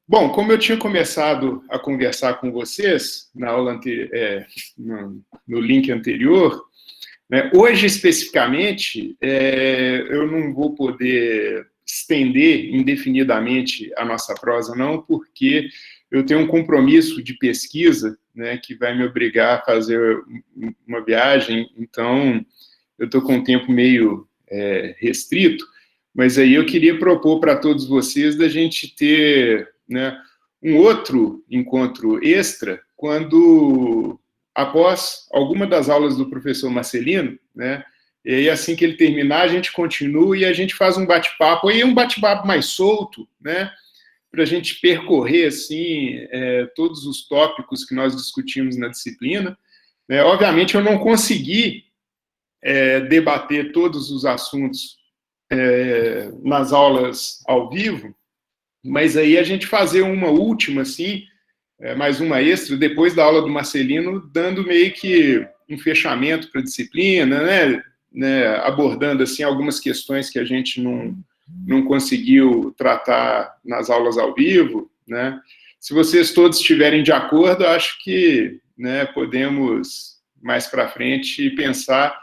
Bom, como eu tinha começado a conversar com vocês na aula no link anterior, né, hoje especificamente eu não vou poder estender indefinidamente a nossa prosa, não, porque eu tenho um compromisso de pesquisa, né, que vai me obrigar a fazer uma viagem, então eu estou com um tempo meio restrito, mas aí eu queria propor para todos vocês da gente ter, né, um outro encontro extra quando, após alguma das aulas do professor Marcelino, né, e aí assim que ele terminar, a gente continua e a gente faz um bate-papo, aí um bate-papo mais solto, né, para a gente percorrer, assim, todos os tópicos que nós discutimos na disciplina. Obviamente, eu não consegui debater todos os assuntos nas aulas ao vivo, mas aí a gente fazer uma última, assim, mais uma extra, depois da aula do Marcelino, dando meio que um fechamento para a disciplina, né, abordando, assim, algumas questões que a gente não conseguiu tratar nas aulas ao vivo, né. Se vocês todos estiverem de acordo, acho que, né, podemos, mais para frente, pensar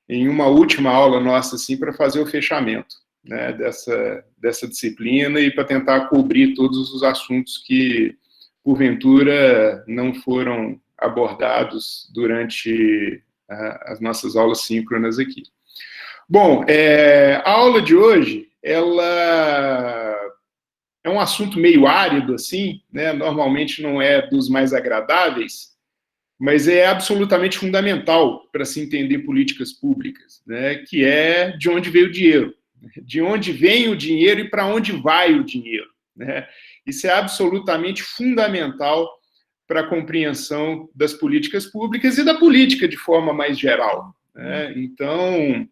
em uma última aula nossa, assim, para fazer o fechamento, né, dessa disciplina e para tentar cobrir todos os assuntos que, porventura, não foram abordados durante as nossas aulas síncronas aqui. Bom, a aula de hoje, ela é um assunto meio árido, assim, né, normalmente não é dos mais agradáveis, mas é absolutamente fundamental para se entender políticas públicas, né, que é de onde veio o dinheiro, de onde vem o dinheiro e para onde vai o dinheiro, né? Isso é absolutamente fundamental para a compreensão das políticas públicas e da política de forma mais geral, né? Então,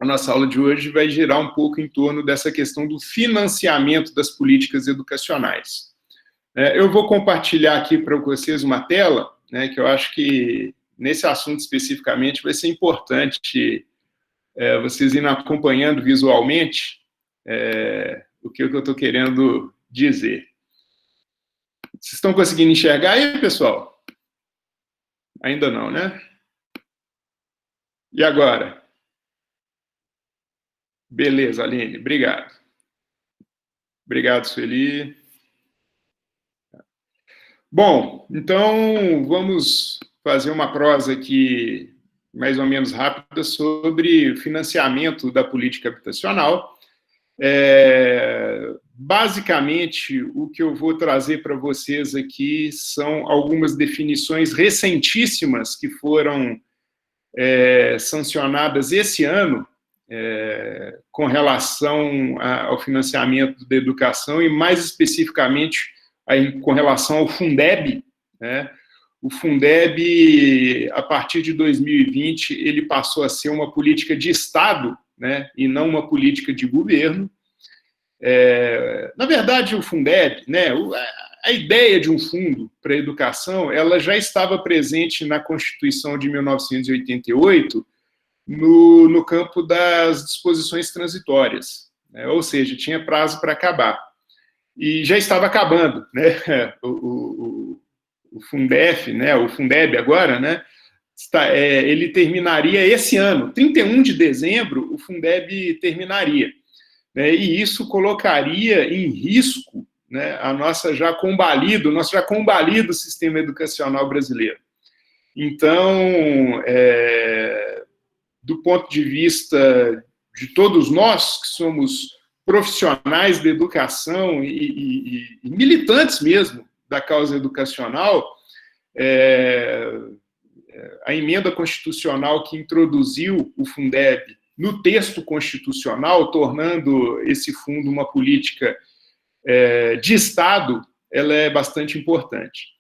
a nossa aula de hoje vai girar um pouco em torno dessa questão do financiamento das políticas educacionais. Eu vou compartilhar aqui para vocês uma tela, né, que eu acho que, nesse assunto especificamente, vai ser importante vocês irem acompanhando visualmente o que eu estou querendo dizer. Vocês estão conseguindo enxergar aí, pessoal? Ainda não, né? E agora? Beleza, Aline, obrigado. Obrigado, Sueli. Bom, então vamos fazer uma prosa aqui mais ou menos rápida sobre o financiamento da política habitacional. Basicamente, o que eu vou trazer para vocês aqui são algumas definições recentíssimas que foram sancionadas esse ano com relação ao financiamento da educação e, mais especificamente, com relação ao Fundeb, né? O Fundeb, a partir de 2020, ele passou a ser uma política de Estado, né, e não uma política de governo. Na verdade, o Fundeb, né, a ideia de um fundo para a educação, ela já estava presente na Constituição de 1988, no campo das disposições transitórias, né, ou seja, tinha prazo para acabar. E já estava acabando, né, o Fundef, né, o Fundeb agora, né, ele terminaria esse ano, 31 de dezembro, o Fundeb terminaria, né, e isso colocaria em risco, né, o nosso já combalido sistema educacional brasileiro. Então, do ponto de vista de todos nós que somos profissionais da educação e militantes mesmo da causa educacional, a emenda constitucional que introduziu o Fundeb no texto constitucional, tornando esse fundo uma política de Estado, ela é bastante importante.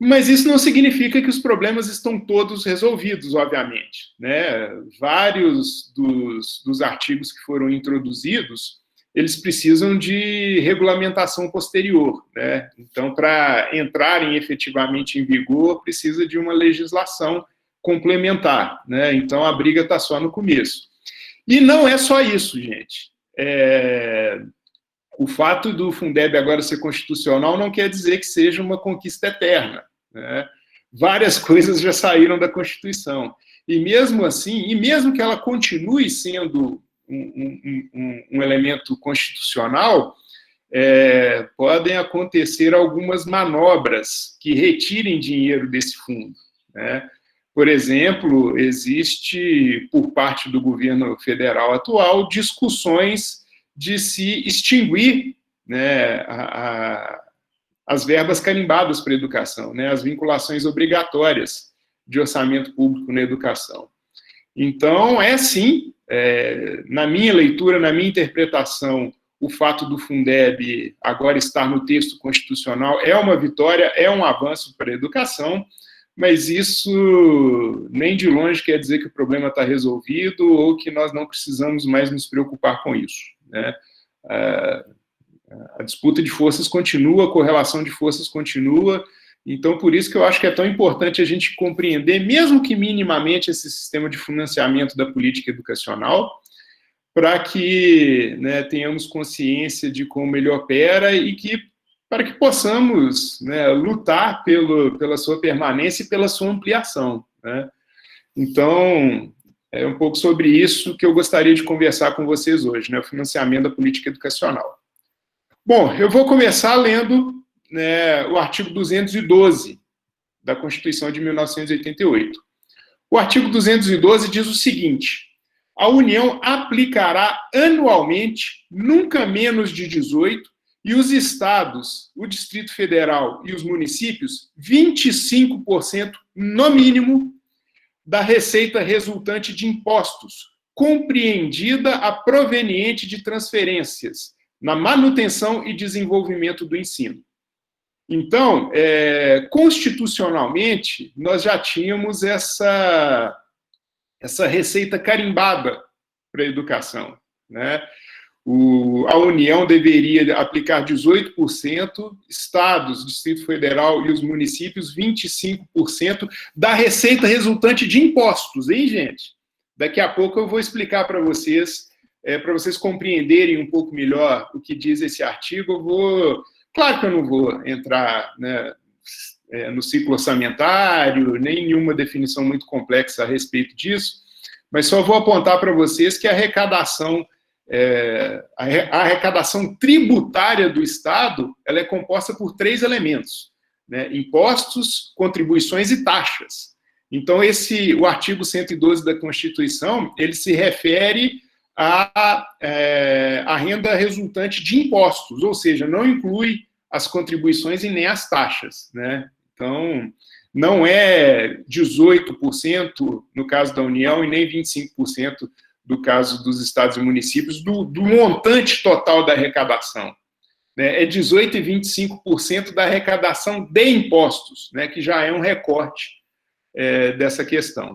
Mas isso não significa que os problemas estão todos resolvidos, obviamente, né? Vários dos artigos que foram introduzidos, eles precisam de regulamentação posterior, né? Então, para entrarem efetivamente em vigor, precisa de uma legislação complementar, né? Então, a briga está só no começo. E não é só isso, gente. o fato do Fundeb agora ser constitucional não quer dizer que seja uma conquista eterna, né? Várias coisas já saíram da Constituição. E mesmo assim, e mesmo que ela continue sendo um elemento constitucional, podem acontecer algumas manobras que retirem dinheiro desse fundo, né? Por exemplo, existe, por parte do governo federal atual, discussões de se extinguir, né, as verbas carimbadas para a educação, né, as vinculações obrigatórias de orçamento público na educação. Então, sim, na minha leitura, na minha interpretação, o fato do Fundeb agora estar no texto constitucional é uma vitória, é um avanço para a educação, mas isso nem de longe quer dizer que o problema está resolvido ou que nós não precisamos mais nos preocupar com isso, né? A disputa de forças continua, a correlação de forças continua, então por isso que eu acho que é tão importante a gente compreender, mesmo que minimamente, esse sistema de financiamento da política educacional, para que, né, tenhamos consciência de como ele opera e para que possamos, né, lutar pela sua permanência e pela sua ampliação, né? Então, é um pouco sobre isso que eu gostaria de conversar com vocês hoje, né, o financiamento da política educacional. Bom, eu vou começar lendo, né, o artigo 212 da Constituição de 1988. O artigo 212 diz o seguinte: a União aplicará anualmente, nunca menos de 18, e os estados, o Distrito Federal e os municípios, 25% no mínimo da receita resultante de impostos, compreendida a proveniente de transferências na manutenção e desenvolvimento do ensino. Então, constitucionalmente, nós já tínhamos essa receita carimbada para a educação, né? A União deveria aplicar 18%, estados, Distrito Federal e os municípios 25% da receita resultante de impostos, hein, gente? Daqui a pouco eu vou explicar para vocês compreenderem um pouco melhor o que diz esse artigo. Claro que eu não vou entrar, né, no ciclo orçamentário, nem nenhuma definição muito complexa a respeito disso, mas só vou apontar para vocês que a arrecadação tributária do Estado, ela é composta por 3 elementos, né? Impostos, contribuições e taxas. Então, o artigo 112 da Constituição, ele se refere à renda resultante de impostos, ou seja, não inclui as contribuições e nem as taxas, né? Então, não é 18% no caso da União e nem 25% do caso dos estados e municípios, do montante total da arrecadação, né? É 18% e 25% da arrecadação de impostos, né, que já é um recorte dessa questão.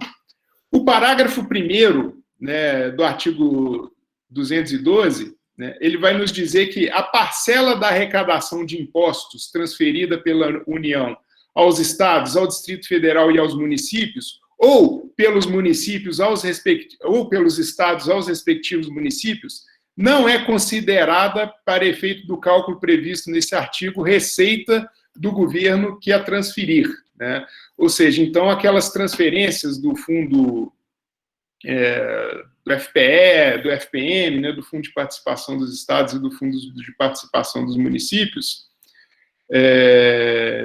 O parágrafo 1º, né, do artigo 212, né, ele vai nos dizer que a parcela da arrecadação de impostos transferida pela União aos estados, ao Distrito Federal e aos municípios, ou pelos municípios ou pelos estados aos respectivos municípios, não é considerada, para efeito do cálculo previsto nesse artigo, receita do governo que a transferir, né? Ou seja, então, aquelas transferências do fundo do FPE, do FPM, né, do Fundo de Participação dos Estados e do Fundo de Participação dos Municípios,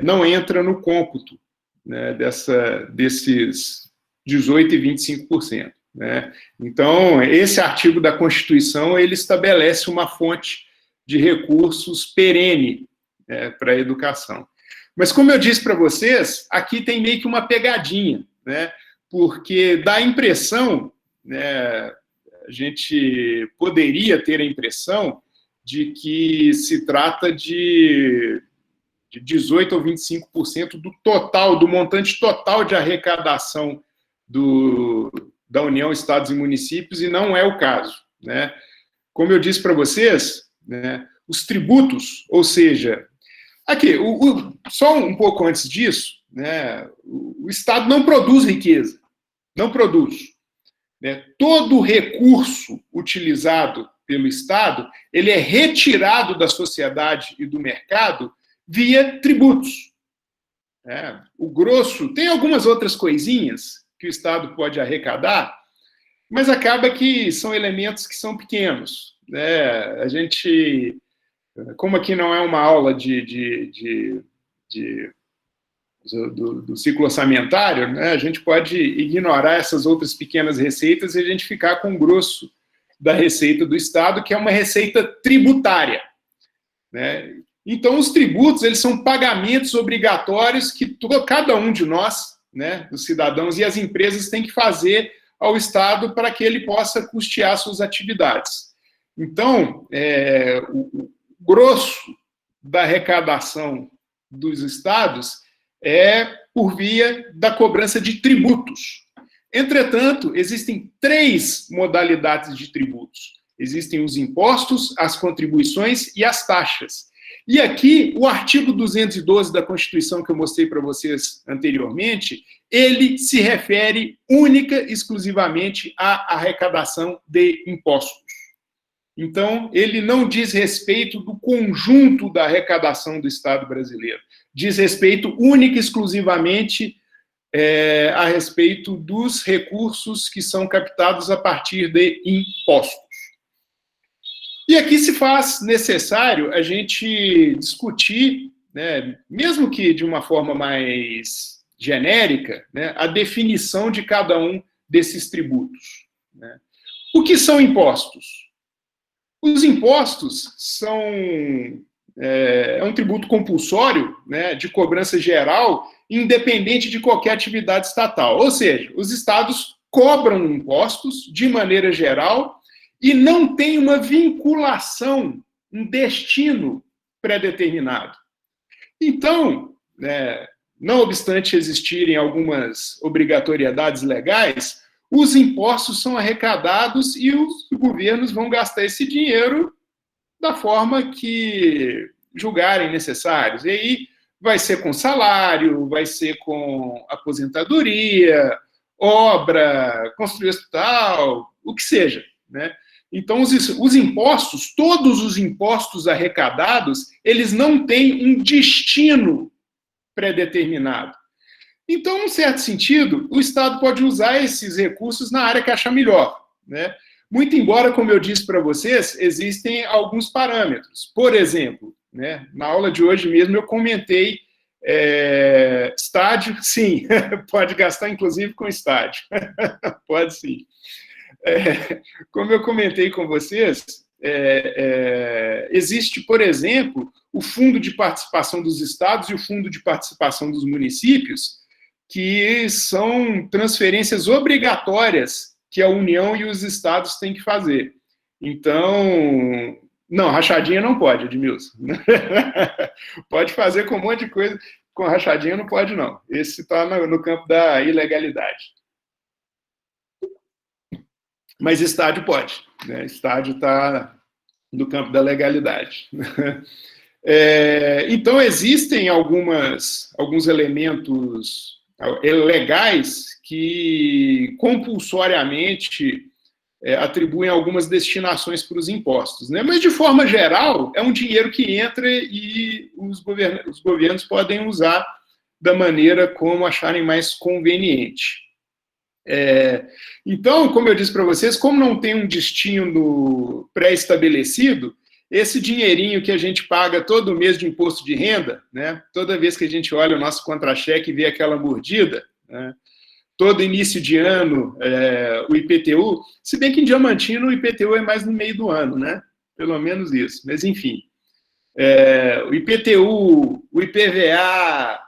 não entra no cômputo, né, desses 18% e 25%. Né? Então, esse artigo da Constituição, ele estabelece uma fonte de recursos perene para a educação. Mas, como eu disse para vocês, aqui tem meio que uma pegadinha, né? Porque dá a impressão, né, a gente poderia ter a impressão de que se trata de 18% ou 25% do total, do montante total de arrecadação da União, Estados e Municípios, e não é o caso, né? Como eu disse para vocês, né, os tributos, ou seja, aqui, só um pouco antes disso, né, o Estado não produz riqueza, não produz. Né? Todo recurso utilizado pelo Estado, ele é retirado da sociedade e do mercado via tributos. O grosso, tem algumas outras coisinhas que o Estado pode arrecadar, mas acaba que são elementos que são pequenos. A gente, como aqui não é uma aula do ciclo orçamentário, a gente pode ignorar essas outras pequenas receitas e a gente ficar com o grosso da receita do Estado, que é uma receita tributária. Então, os tributos, eles são pagamentos obrigatórios que cada um de nós, os cidadãos e as empresas, têm que fazer ao Estado para que ele possa custear suas atividades. Então, o grosso da arrecadação dos estados é por via da cobrança de tributos. Entretanto, existem 3 modalidades de tributos. Existem os impostos, as contribuições e as taxas. E aqui, o artigo 212 da Constituição, que eu mostrei para vocês anteriormente, ele se refere única e exclusivamente à arrecadação de impostos. Então, ele não diz respeito do conjunto da arrecadação do Estado brasileiro. Diz respeito única e exclusivamente a respeito dos recursos que são captados a partir de impostos. E aqui se faz necessário a gente discutir, mesmo que de uma forma mais genérica, a definição de cada um desses tributos. O que são impostos? Os impostos são um tributo compulsório, de cobrança geral, independente de qualquer atividade estatal. Ou seja, os estados cobram impostos de maneira geral e não tem uma vinculação, um destino pré-determinado. Então, não obstante existirem algumas obrigatoriedades legais, os impostos são arrecadados e os governos vão gastar esse dinheiro da forma que julgarem necessários. E aí vai ser com salário, vai ser com aposentadoria, obra, construir hospital, o que seja. Então, os impostos, todos os impostos arrecadados, eles não têm um destino pré-determinado. Então, num certo sentido, o Estado pode usar esses recursos na área que achar melhor. Muito embora, como eu disse para vocês, existem alguns parâmetros. Por exemplo, na aula de hoje mesmo eu comentei estádio, sim, pode gastar inclusive com estádio. Pode sim. Como eu comentei com vocês, existe, por exemplo, o Fundo de Participação dos Estados e o Fundo de Participação dos Municípios, que são transferências obrigatórias que a União e os estados têm que fazer. Então, não, rachadinha não pode, Edmilson. Pode fazer com um monte de coisa, com rachadinha não pode, não. Esse está no campo da ilegalidade. Mas estádio pode. Estádio está no campo da legalidade. Então, existem alguns elementos legais que compulsoriamente atribuem algumas destinações para os impostos. Mas, de forma geral, é um dinheiro que entra e os governos podem usar da maneira como acharem mais conveniente. Então, como eu disse para vocês, como não tem um destino pré-estabelecido, esse dinheirinho que a gente paga todo mês de imposto de renda, toda vez que a gente olha o nosso contra-cheque e vê aquela mordida, todo início de ano, o IPTU, se bem que em Diamantino o IPTU é mais no meio do ano, pelo menos isso, mas enfim. O IPTU, o IPVA,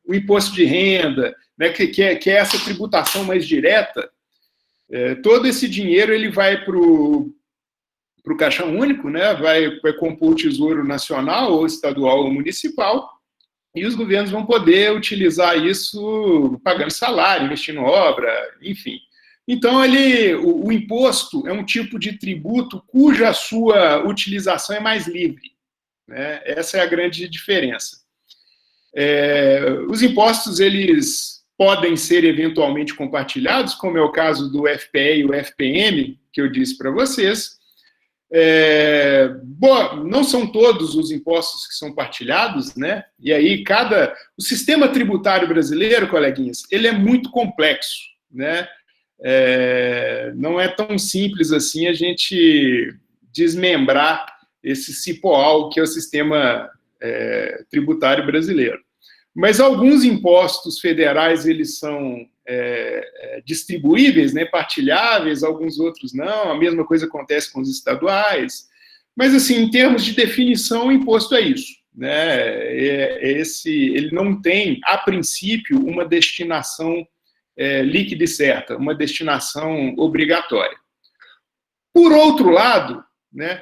o imposto de renda, que é essa tributação mais direta, todo esse dinheiro ele vai para o Caixa Único, vai compor o Tesouro Nacional, ou estadual, ou municipal, e os governos vão poder utilizar isso pagando salário, investindo em obra, enfim. Então, o imposto é um tipo de tributo cuja sua utilização é mais livre. Essa é a grande diferença. Os impostos, eles podem ser eventualmente compartilhados, como é o caso do FPE e o FPM, que eu disse para vocês. Não são todos os impostos que são partilhados, né? E aí o sistema tributário brasileiro, coleguinhas, ele é muito complexo, né? Não é tão simples assim a gente desmembrar esse cipoal que é o sistema tributário brasileiro. Mas alguns impostos federais, eles são distribuíveis, né, partilháveis, alguns outros não, a mesma coisa acontece com os estaduais, mas, assim, em termos de definição, o imposto é isso, né, ele não tem, a princípio, uma destinação líquida e certa, uma destinação obrigatória. Por outro lado, né,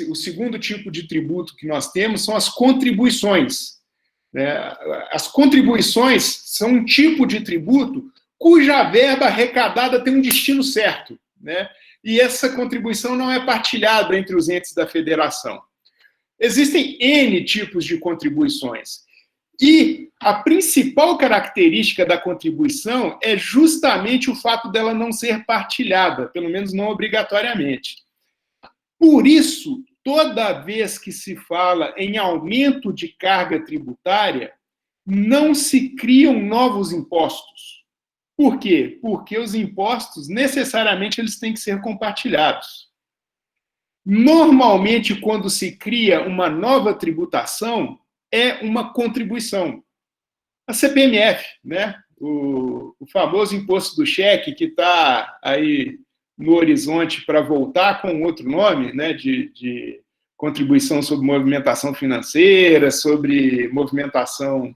o segundo tipo de tributo que nós temos são as contribuições. As contribuições são um tipo de tributo cuja verba arrecadada tem um destino certo, né? E essa contribuição não é partilhada entre os entes da federação. Existem N tipos de contribuições. E a principal característica da contribuição é justamente o fato dela não ser partilhada, pelo menos não obrigatoriamente. Por isso, toda vez que se fala em aumento de carga tributária, não se criam novos impostos. Por quê? Porque os impostos, necessariamente, eles têm que ser compartilhados. Normalmente, quando se cria uma nova tributação, é uma contribuição. A CPMF, né? O famoso imposto do cheque, que está aí no horizonte para voltar com outro nome, né, de contribuição sobre movimentação financeira, sobre movimentação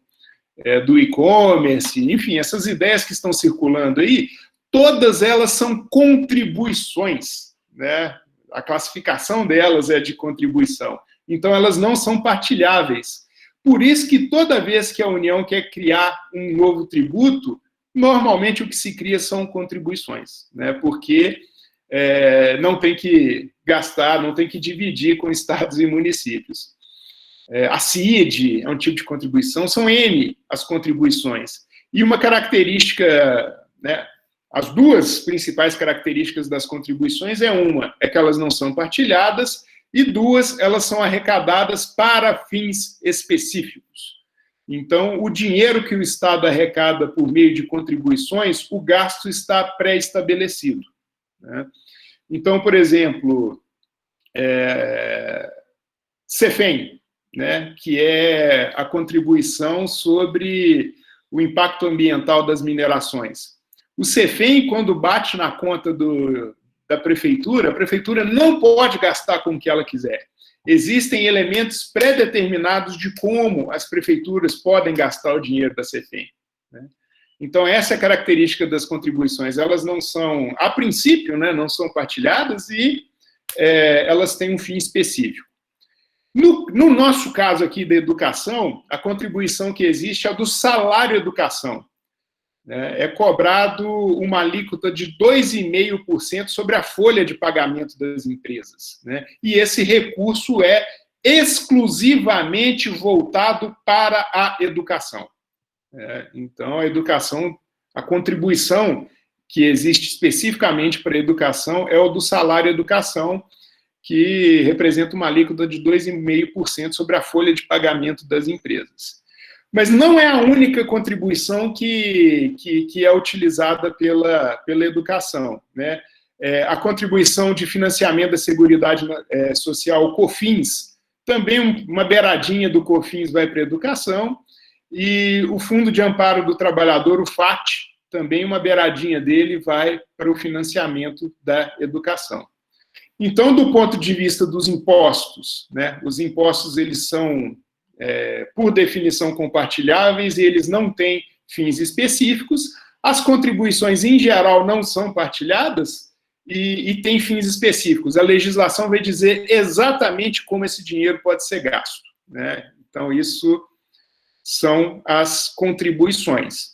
do e-commerce, enfim, essas ideias que estão circulando aí, todas elas são contribuições, né? A classificação delas é de contribuição. Então, elas não são partilháveis. Por isso que toda vez que a União quer criar um novo tributo, normalmente o que se cria são contribuições, né? Porque não tem que gastar, não tem que dividir com estados e municípios. A CID é um tipo de contribuição, são N as contribuições. E uma característica, né, as duas principais características das contribuições é que elas não são partilhadas, e duas, elas são arrecadadas para fins específicos. Então, o dinheiro que o Estado arrecada por meio de contribuições, o gasto está pré-estabelecido, né? Então, por exemplo, CEFEM, né, que é a contribuição sobre o impacto ambiental das minerações. O CEFEM, quando bate na conta da prefeitura, a prefeitura não pode gastar com o que ela quiser. Existem elementos pré-determinados de como as prefeituras podem gastar o dinheiro da CEFEM, né? Então, essa é a característica das contribuições. Elas não são, a princípio, né, não são partilhadas e elas têm um fim específico. No nosso caso aqui da educação, a contribuição que existe é a do salário educação. É cobrado uma alíquota de 2,5% sobre a folha de pagamento das empresas, né? E esse recurso é exclusivamente voltado para a educação. Então, a educação, a contribuição que existe especificamente para a educação é o do salário educação, que representa uma alíquota de 2,5% sobre a folha de pagamento das empresas. Mas não é a única contribuição que é utilizada pela educação, né? A contribuição de financiamento da Seguridade Social, o COFINS, também uma beiradinha do COFINS vai para a educação, e o Fundo de Amparo do Trabalhador, o FAT, também uma beiradinha dele vai para o financiamento da educação. Então, do ponto de vista dos impostos, né, os impostos, eles são, por definição, compartilháveis e eles não têm fins específicos. As contribuições, em geral, não são partilhadas e têm fins específicos. A legislação vai dizer exatamente como esse dinheiro pode ser gasto, né? Então, isso são as contribuições.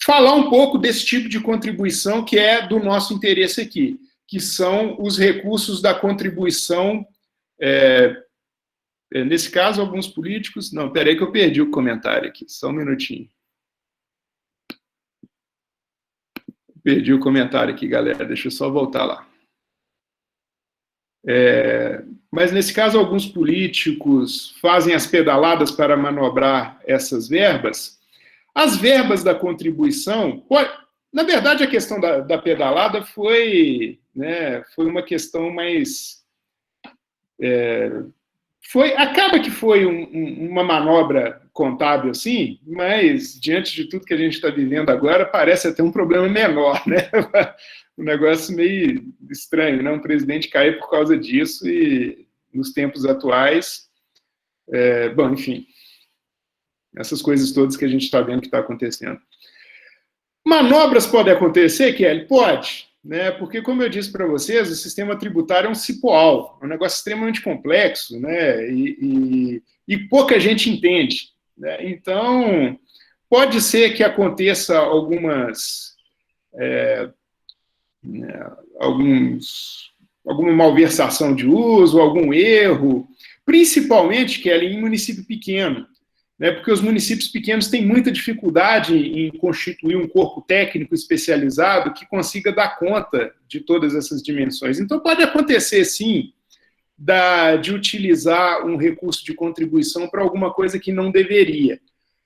Falar um pouco desse tipo de contribuição que é do nosso interesse aqui, que são os recursos da contribuição, nesse caso, alguns políticos... Não, peraí que eu perdi o comentário aqui, só um minutinho. Perdi o comentário aqui, galera, deixa eu só voltar lá. Mas, nesse caso, alguns políticos fazem as pedaladas para manobrar essas verbas. As verbas da contribuição, na verdade, a questão da pedalada foi, né, foi uma questão mais... acaba que foi uma manobra contábil, assim, mas, diante de tudo que a gente está vivendo agora, parece até um problema menor, né? Um negócio meio estranho, né? Um presidente cair por causa disso e, nos tempos atuais, bom, enfim, essas coisas todas que a gente está vendo que está acontecendo. Manobras podem acontecer, Kelly? Pode, né? Porque, como eu disse para vocês, o sistema tributário é um cipoal, é um negócio extremamente complexo, né? E pouca gente entende, né? Então, pode ser que aconteça alguma malversação de uso, algum erro, principalmente, Kelly, em município pequeno, né, porque os municípios pequenos têm muita dificuldade em constituir um corpo técnico especializado que consiga dar conta de todas essas dimensões. Então, pode acontecer, sim, de utilizar um recurso de contribuição para alguma coisa que não deveria.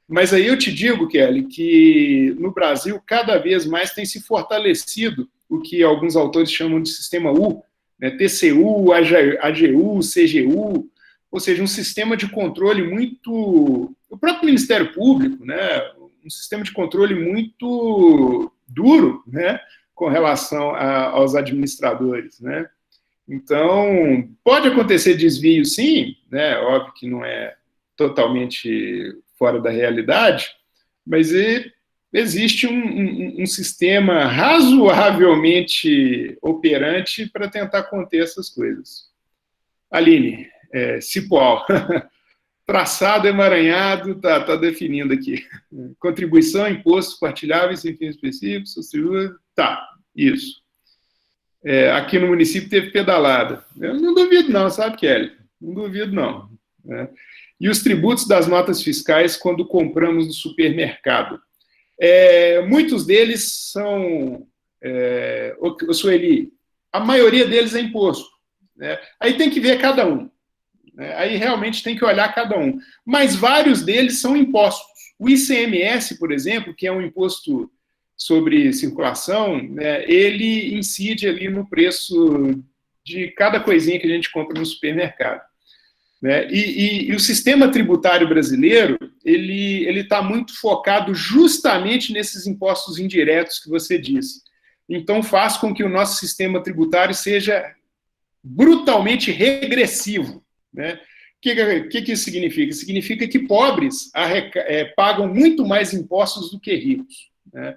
Mas aí eu te digo, Kelly, que no Brasil cada vez mais tem se fortalecido o que alguns autores chamam de sistema U, né, TCU, AGU, CGU, ou seja, um sistema de controle muito... O próprio Ministério Público, né, um sistema de controle muito duro, né, com relação aos administradores, né. Então, pode acontecer desvio, sim, né, óbvio que não é totalmente fora da realidade, mas existe um sistema razoavelmente operante para tentar conter essas coisas. Aline, cipoal. Traçado emaranhado, tá definindo aqui. Contribuição, impostos partilháveis, sem fins específicos, tá, isso. Aqui no município teve pedalada. Eu não duvido não, sabe, Kelly? Não duvido não. Né? E os tributos das notas fiscais quando compramos no supermercado. Muitos deles são... Sueli, a maioria deles é imposto. Né? Aí tem que ver cada um. Aí realmente tem que olhar cada um. Mas vários deles são impostos. O ICMS, por exemplo, que é um imposto sobre circulação, né, ele incide ali no preço de cada coisinha que a gente compra no supermercado. Né? E o sistema tributário brasileiro, ele está muito focado justamente nesses impostos indiretos que você disse. Então faz com que o nosso sistema tributário seja brutalmente regressivo. Né? O que isso significa? Significa que pobres pagam muito mais impostos do que ricos. Né?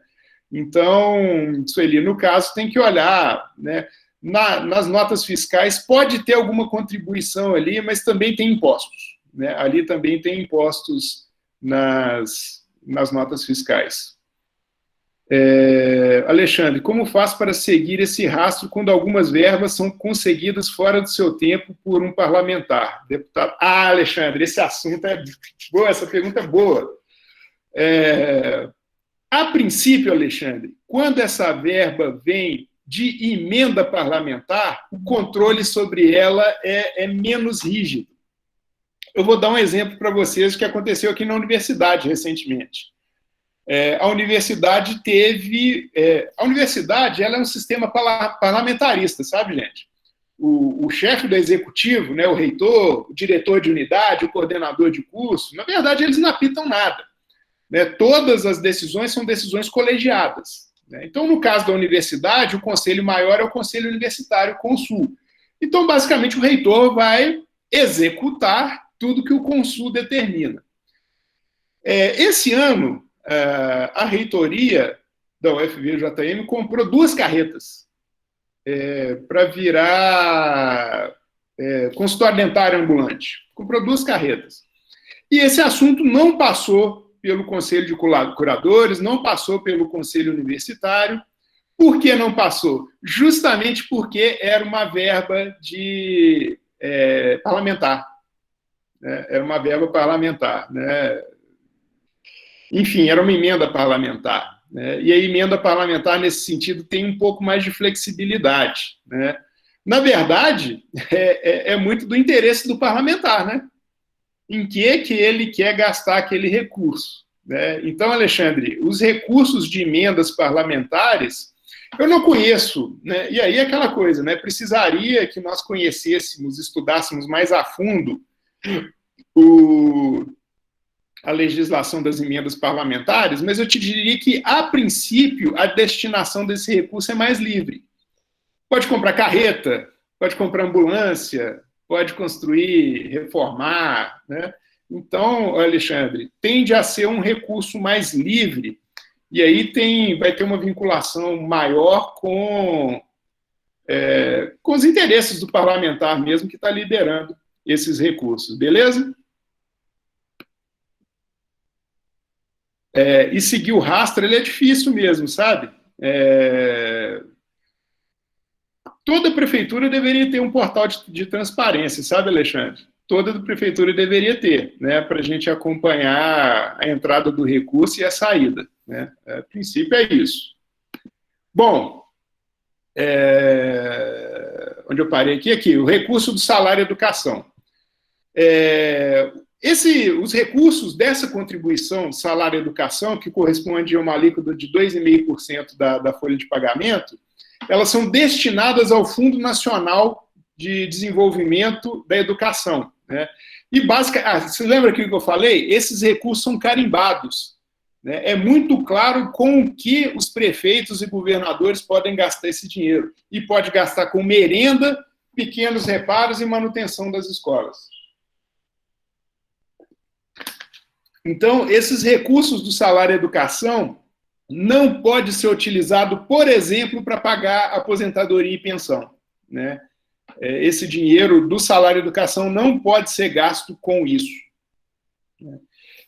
Então, Sueli, no caso, tem que olhar, né? Nas notas fiscais pode ter alguma contribuição ali, mas também tem impostos. Né? Ali também tem impostos nas notas fiscais. Alexandre, como faz para seguir esse rastro quando algumas verbas são conseguidas fora do seu tempo por um parlamentar? Deputado. Alexandre, esse assunto é boa, essa pergunta é boa. A princípio, Alexandre, quando essa verba vem de emenda parlamentar, o controle sobre ela é menos rígido. Eu vou dar um exemplo para vocês que aconteceu aqui na universidade recentemente. A universidade a universidade ela é um sistema parlamentarista, sabe, gente? O chefe do executivo, né, o reitor, o diretor de unidade, o coordenador de curso, na verdade, eles não apitam nada. Né? Todas as decisões são decisões colegiadas. Né? Então, no caso da universidade, o conselho maior é o conselho universitário, o Consul. Então, basicamente, o reitor vai executar tudo que o Consul determina. Esse ano, a reitoria da UFVJM comprou 2 carretas para virar consultório dentário ambulante. Comprou 2 carretas. E esse assunto não passou pelo Conselho de Curadores, não passou pelo Conselho Universitário. Por que não passou? Justamente porque era uma verba de parlamentar. Né? Era uma verba parlamentar. Né? Enfim, era uma emenda parlamentar. Né? E a emenda parlamentar, nesse sentido, tem um pouco mais de flexibilidade. Né? Na verdade, é muito do interesse do parlamentar, né? Em que ele quer gastar aquele recurso, né? Então, Alexandre, os recursos de emendas parlamentares, eu não conheço, né? E aí aquela coisa, né? Precisaria que nós conhecêssemos, estudássemos mais a fundo o, a legislação das emendas parlamentares, mas eu te diria que, a princípio, a destinação desse recurso é mais livre. Pode comprar carreta, pode comprar ambulância, pode construir, reformar, né? Então, Alexandre, tende a ser um recurso mais livre, e aí vai ter uma vinculação maior com os interesses do parlamentar mesmo que está liberando esses recursos, beleza? E seguir o rastro, ele é difícil mesmo, sabe? Toda prefeitura deveria ter um portal de transparência, sabe, Alexandre? Toda prefeitura deveria ter, né, para a gente acompanhar a entrada do recurso e a saída, né? A princípio é isso. Bom, onde eu parei aqui, o recurso do salário educação. Os recursos dessa contribuição salário educação, que corresponde a uma alíquota de 2,5% da folha de pagamento, elas são destinadas ao Fundo Nacional de Desenvolvimento da Educação, né? E você lembra aquilo que eu falei? Esses recursos são carimbados, né? É muito claro com o que os prefeitos e governadores podem gastar esse dinheiro. E pode gastar com merenda, pequenos reparos e manutenção das escolas. Então, esses recursos do salário educação não pode ser utilizado, por exemplo, para pagar aposentadoria e pensão, né? Esse dinheiro do salário educação não pode ser gasto com isso.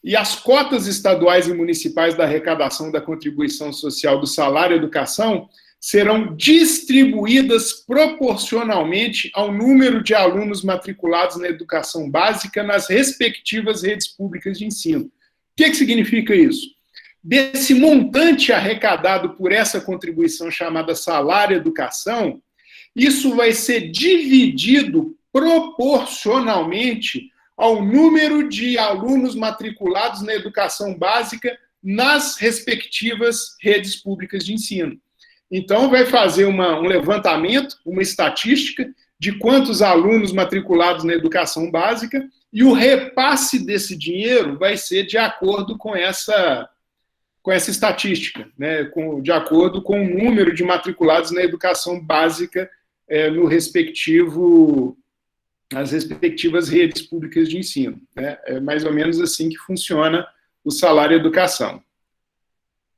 E as cotas estaduais e municipais da arrecadação da contribuição social do salário educação serão distribuídas proporcionalmente ao número de alunos matriculados na educação básica nas respectivas redes públicas de ensino. O que significa isso? Desse montante arrecadado por essa contribuição chamada salário educação, isso vai ser dividido proporcionalmente ao número de alunos matriculados na educação básica nas respectivas redes públicas de ensino. Então, vai fazer um levantamento, uma estatística de quantos alunos matriculados na educação básica, e o repasse desse dinheiro vai ser de acordo com essa estatística, né? De acordo com o número de matriculados na educação básica nas respectivas redes públicas de ensino, né? É mais ou menos assim que funciona o salário educação.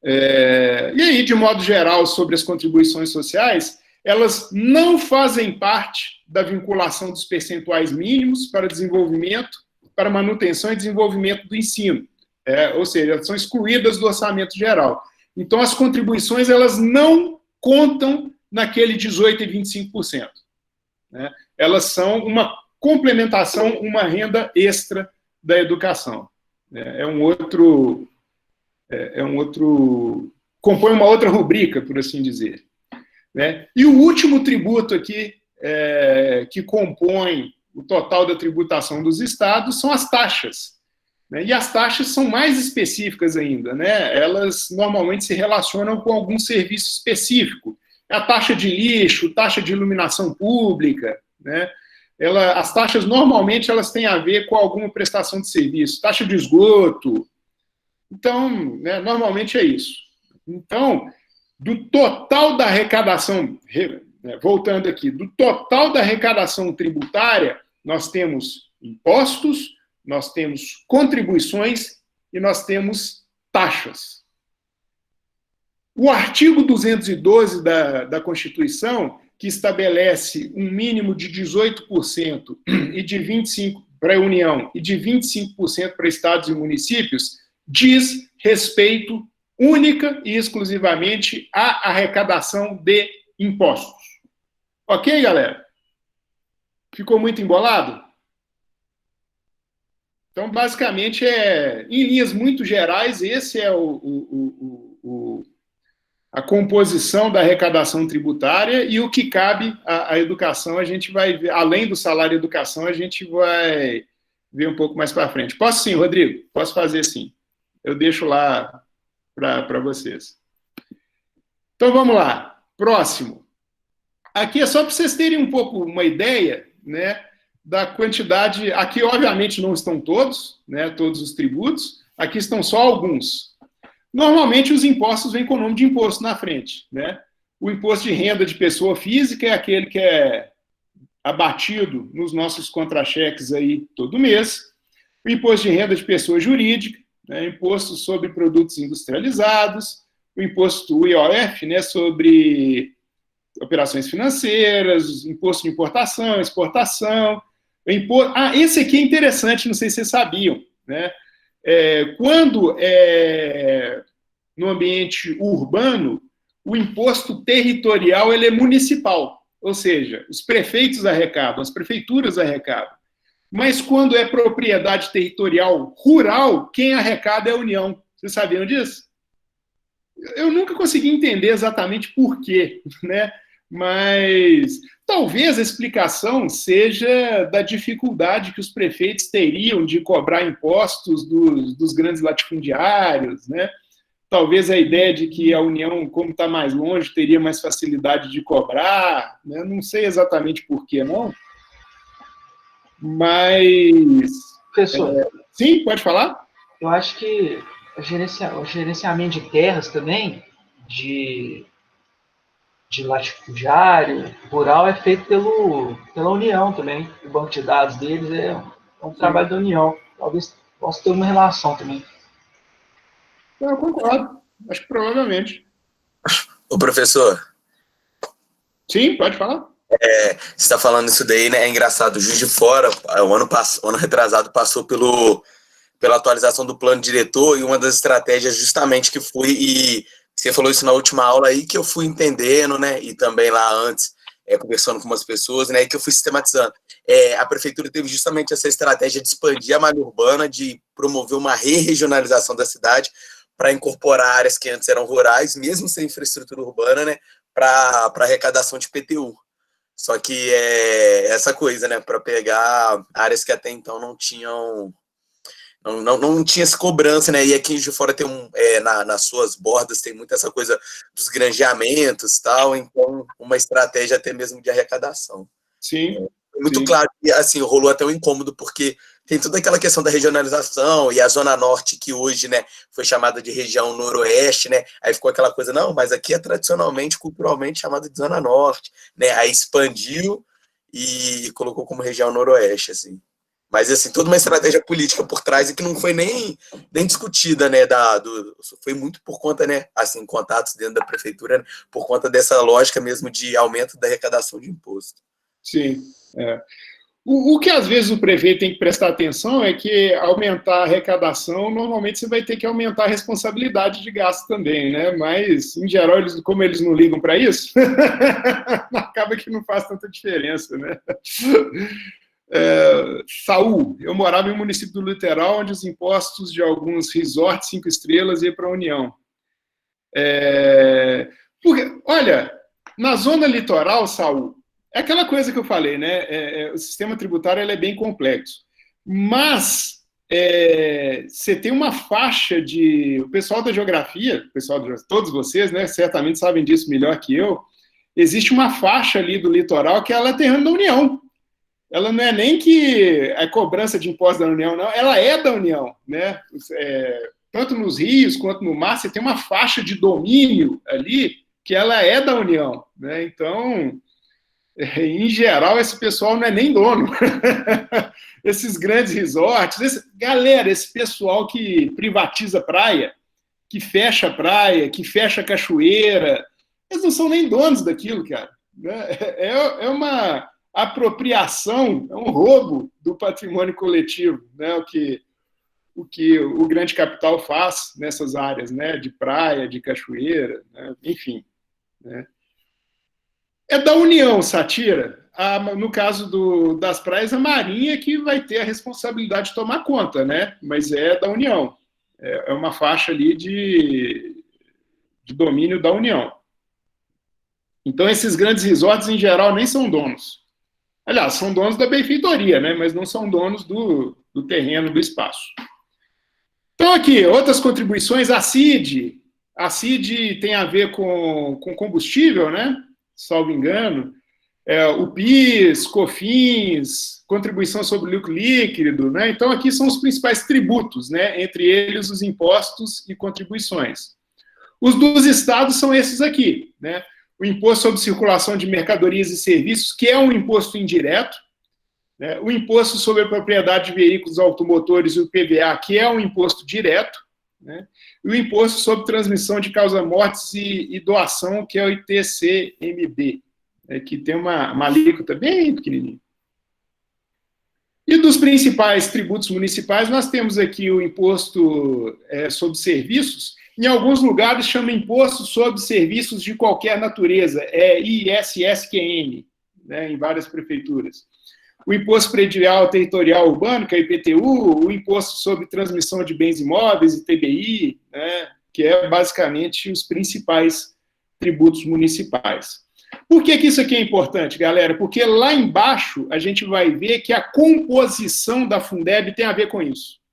E aí, de modo geral, sobre as contribuições sociais, elas não fazem parte da vinculação dos percentuais mínimos para desenvolvimento, para manutenção e desenvolvimento do ensino. Ou seja, elas são excluídas do orçamento geral. Então, as contribuições, elas não contam naquele 18% e 25%. Né? Elas são uma complementação, uma renda extra da educação. Compõe uma outra rubrica, por assim dizer. Né? E o último tributo aqui, que compõe o total da tributação dos estados, são as taxas. Né? E as taxas são mais específicas ainda, né? Elas normalmente se relacionam com algum serviço específico. A taxa de lixo, taxa de iluminação pública, né? As taxas normalmente elas têm a ver com alguma prestação de serviço, taxa de esgoto. Então, né, normalmente é isso. Então, do total da arrecadação, voltando aqui, do total da arrecadação tributária, nós temos impostos, nós temos contribuições e nós temos taxas. O artigo 212 da Constituição, que estabelece um mínimo de 18% e de 25% para a União e de 25% para estados e municípios, diz respeito única e exclusivamente à arrecadação de impostos. Ok, galera? Ficou muito embolado? Então, basicamente, em linhas muito gerais, esse é a composição da arrecadação tributária e o que cabe à educação, a gente vai ver, além do salário e educação, a gente vai ver um pouco mais para frente. Posso sim, Rodrigo? Posso fazer sim. Eu deixo lá para vocês. Então, vamos lá. Próximo. Aqui é só para vocês terem um pouco uma ideia, né, da quantidade. Aqui, obviamente, não estão todos, né, todos os tributos. Aqui estão só alguns. Normalmente, os impostos vêm com o nome de imposto na frente, né? O imposto de renda de pessoa física é aquele que é abatido nos nossos contra-cheques aí todo mês. O imposto de renda de pessoa jurídica, né? Imposto sobre produtos industrializados, o imposto o IOF, né? Sobre operações financeiras, imposto de importação, exportação. Esse aqui é interessante, não sei se vocês sabiam, né? Quando no ambiente urbano, o imposto territorial ele é municipal, ou seja, os prefeitos arrecadam, as prefeituras arrecadam. Mas quando é propriedade territorial rural, quem arrecada é a União. Vocês sabiam disso? Eu nunca consegui entender exatamente por quê, né? Mas talvez a explicação seja da dificuldade que os prefeitos teriam de cobrar impostos dos grandes latifundiários, né? Talvez a ideia de que a União, como está mais longe, teria mais facilidade de cobrar, né? Não sei exatamente por que, não. Mas... Professor, sim, pode falar? eu acho que o gerenciamento de terras também, de latifundiário, rural, é feito pela União também. O banco de dados deles é um trabalho da União. Talvez possa ter uma relação também. Eu concordo. Acho que provavelmente. Ô, professor. Sim, pode falar. Você está falando isso daí, né? É engraçado. O Juiz de Fora, o ano retrasado, passou pela atualização do plano diretor, e uma das estratégias justamente que foi, e você falou isso na última aula aí, que eu fui entendendo, né? E também lá antes, conversando com umas pessoas, né? E que eu fui sistematizando. A prefeitura teve justamente essa estratégia de expandir a malha urbana, de promover uma re-regionalização da cidade, para incorporar áreas que antes eram rurais, mesmo sem infraestrutura urbana, né, para arrecadação de PTU. Só que essa coisa, né, para pegar áreas que até então não tinha essa cobrança, né, e aqui em Juiz de Fora tem nas suas bordas tem muito essa coisa dos granjeamentos e tal, então uma estratégia até mesmo de arrecadação. Sim. Muito claro que, assim, rolou até um incômodo, porque tem toda aquela questão da regionalização e a Zona Norte, que hoje, né, foi chamada de região noroeste, né, aí ficou aquela coisa, não, mas aqui é tradicionalmente, culturalmente chamada de Zona Norte, né, aí expandiu e colocou como região noroeste, assim. Mas, assim, toda uma estratégia política por trás e que não foi nem discutida, né, foi muito por conta, né, assim, contatos dentro da prefeitura, né, por conta dessa lógica mesmo de aumento da arrecadação de imposto. Sim, O que às vezes o prefeito tem que prestar atenção é que aumentar a arrecadação, normalmente você vai ter que aumentar a responsabilidade de gasto também, né? Mas, em geral, como eles não ligam para isso, acaba que não faz tanta diferença, né? Saúl, eu morava em um município do litoral onde os impostos de alguns resorts 5 estrelas iam para a União. Porque, olha, na zona litoral, Saúl, é aquela coisa que eu falei, né? O sistema tributário ele é bem complexo. Mas você tem uma faixa de... O pessoal da geografia, todos vocês, né, certamente sabem disso melhor que eu, existe uma faixa ali do litoral que ela é terreno da União. Ela não é nem que é cobrança de impostos da União, não. Ela é da União, né? Tanto nos rios quanto no mar, você tem uma faixa de domínio ali que ela é da União, né? Então... em geral, esse pessoal não é nem dono. Esses grandes resorts, galera, esse pessoal que privatiza praia, que fecha praia, que fecha cachoeira, eles não são nem donos daquilo, cara. É uma apropriação, é um roubo do patrimônio coletivo, né? O que o grande capital faz nessas áreas, né? De praia, de cachoeira, né? Enfim, né? É da União, Satira. No caso das praias, a Marinha que vai ter a responsabilidade de tomar conta, né? Mas é da União. É uma faixa ali de domínio da União. Então, esses grandes resorts, em geral, nem são donos. Aliás, são donos da benfeitoria, né? Mas não são donos do terreno, do espaço. Então, aqui, outras contribuições, a CID. A CID tem a ver com combustível, né? Salvo engano. O PIS, COFINS, contribuição sobre lucro líquido, né? Então, aqui são os principais tributos, né? Entre eles, os impostos e contribuições. Os dos estados são esses aqui, né? O imposto sobre circulação de mercadorias e serviços, que é um imposto indireto, né? O imposto sobre a propriedade de veículos automotores e o PVA, que é um imposto direto, né? E o imposto sobre transmissão de causa-mortes e doação, que é o ITCMD, que tem uma alíquota bem pequenininha. E dos principais tributos municipais, nós temos aqui o imposto sobre serviços. Em alguns lugares chama imposto sobre serviços de qualquer natureza, ISSQN, né, em várias prefeituras. O imposto predial territorial urbano, que é o IPTU, o imposto sobre transmissão de bens imóveis, ITBI, né, que é basicamente os principais tributos municipais. Por que isso aqui é importante, galera? Porque lá embaixo a gente vai ver que a composição da Fundeb tem a ver com isso.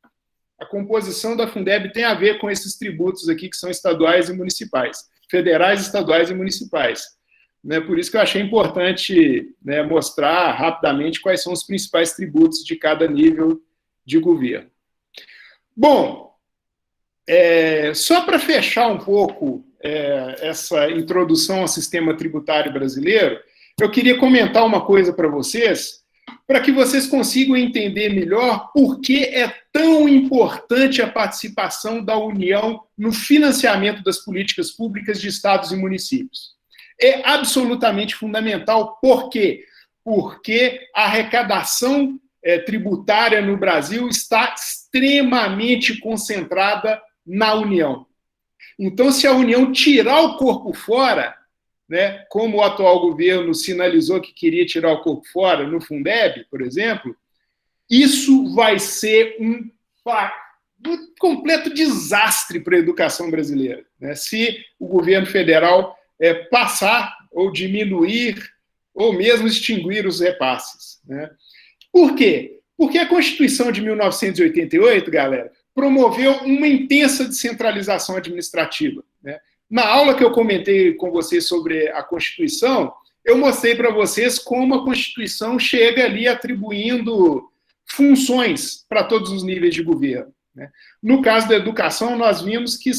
A composição da Fundeb tem a ver com esses tributos aqui que são estaduais e municipais, federais, estaduais e municipais. Né, por isso que eu achei importante, né, mostrar rapidamente quais são os principais tributos de cada nível de governo. Bom, só para fechar um pouco essa introdução ao sistema tributário brasileiro, eu queria comentar uma coisa para vocês, para que vocês consigam entender melhor por que é tão importante a participação da União no financiamento das políticas públicas de estados e municípios. É absolutamente fundamental. Por quê? Porque a arrecadação tributária no Brasil está extremamente concentrada na União. Então, se a União tirar o corpo fora, né, como o atual governo sinalizou que queria tirar o corpo fora no Fundeb, por exemplo, isso vai ser um completo desastre para a educação brasileira, né, se o governo federal passar ou diminuir ou mesmo extinguir os repasses. Né? Por quê? Porque a Constituição de 1988, galera, promoveu uma intensa descentralização administrativa. Né? Na aula que eu comentei com vocês sobre a Constituição, eu mostrei para vocês como a Constituição chega ali atribuindo funções para todos os níveis de governo. Né? No caso da educação, nós vimos que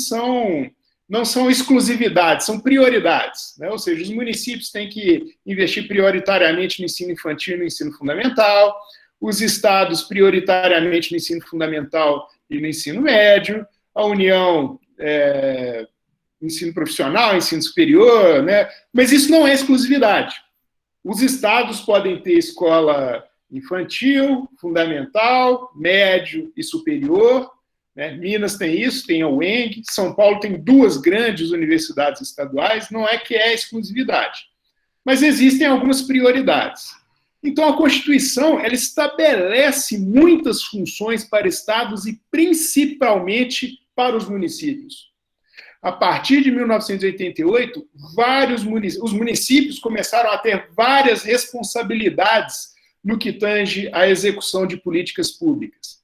não são exclusividades, são prioridades. Né? Ou seja, os municípios têm que investir prioritariamente no ensino infantil e no ensino fundamental, os estados prioritariamente no ensino fundamental e no ensino médio, a União, ensino profissional, ensino superior, né? Mas isso não é exclusividade. Os estados podem ter escola infantil, fundamental, médio e superior, né? Minas tem isso, tem a UENG, São Paulo tem 2 grandes universidades estaduais, não é que é exclusividade. Mas existem algumas prioridades. Então, a Constituição ela estabelece muitas funções para estados e principalmente para os municípios. A partir de 1988, os municípios começaram a ter várias responsabilidades no que tange à execução de políticas públicas.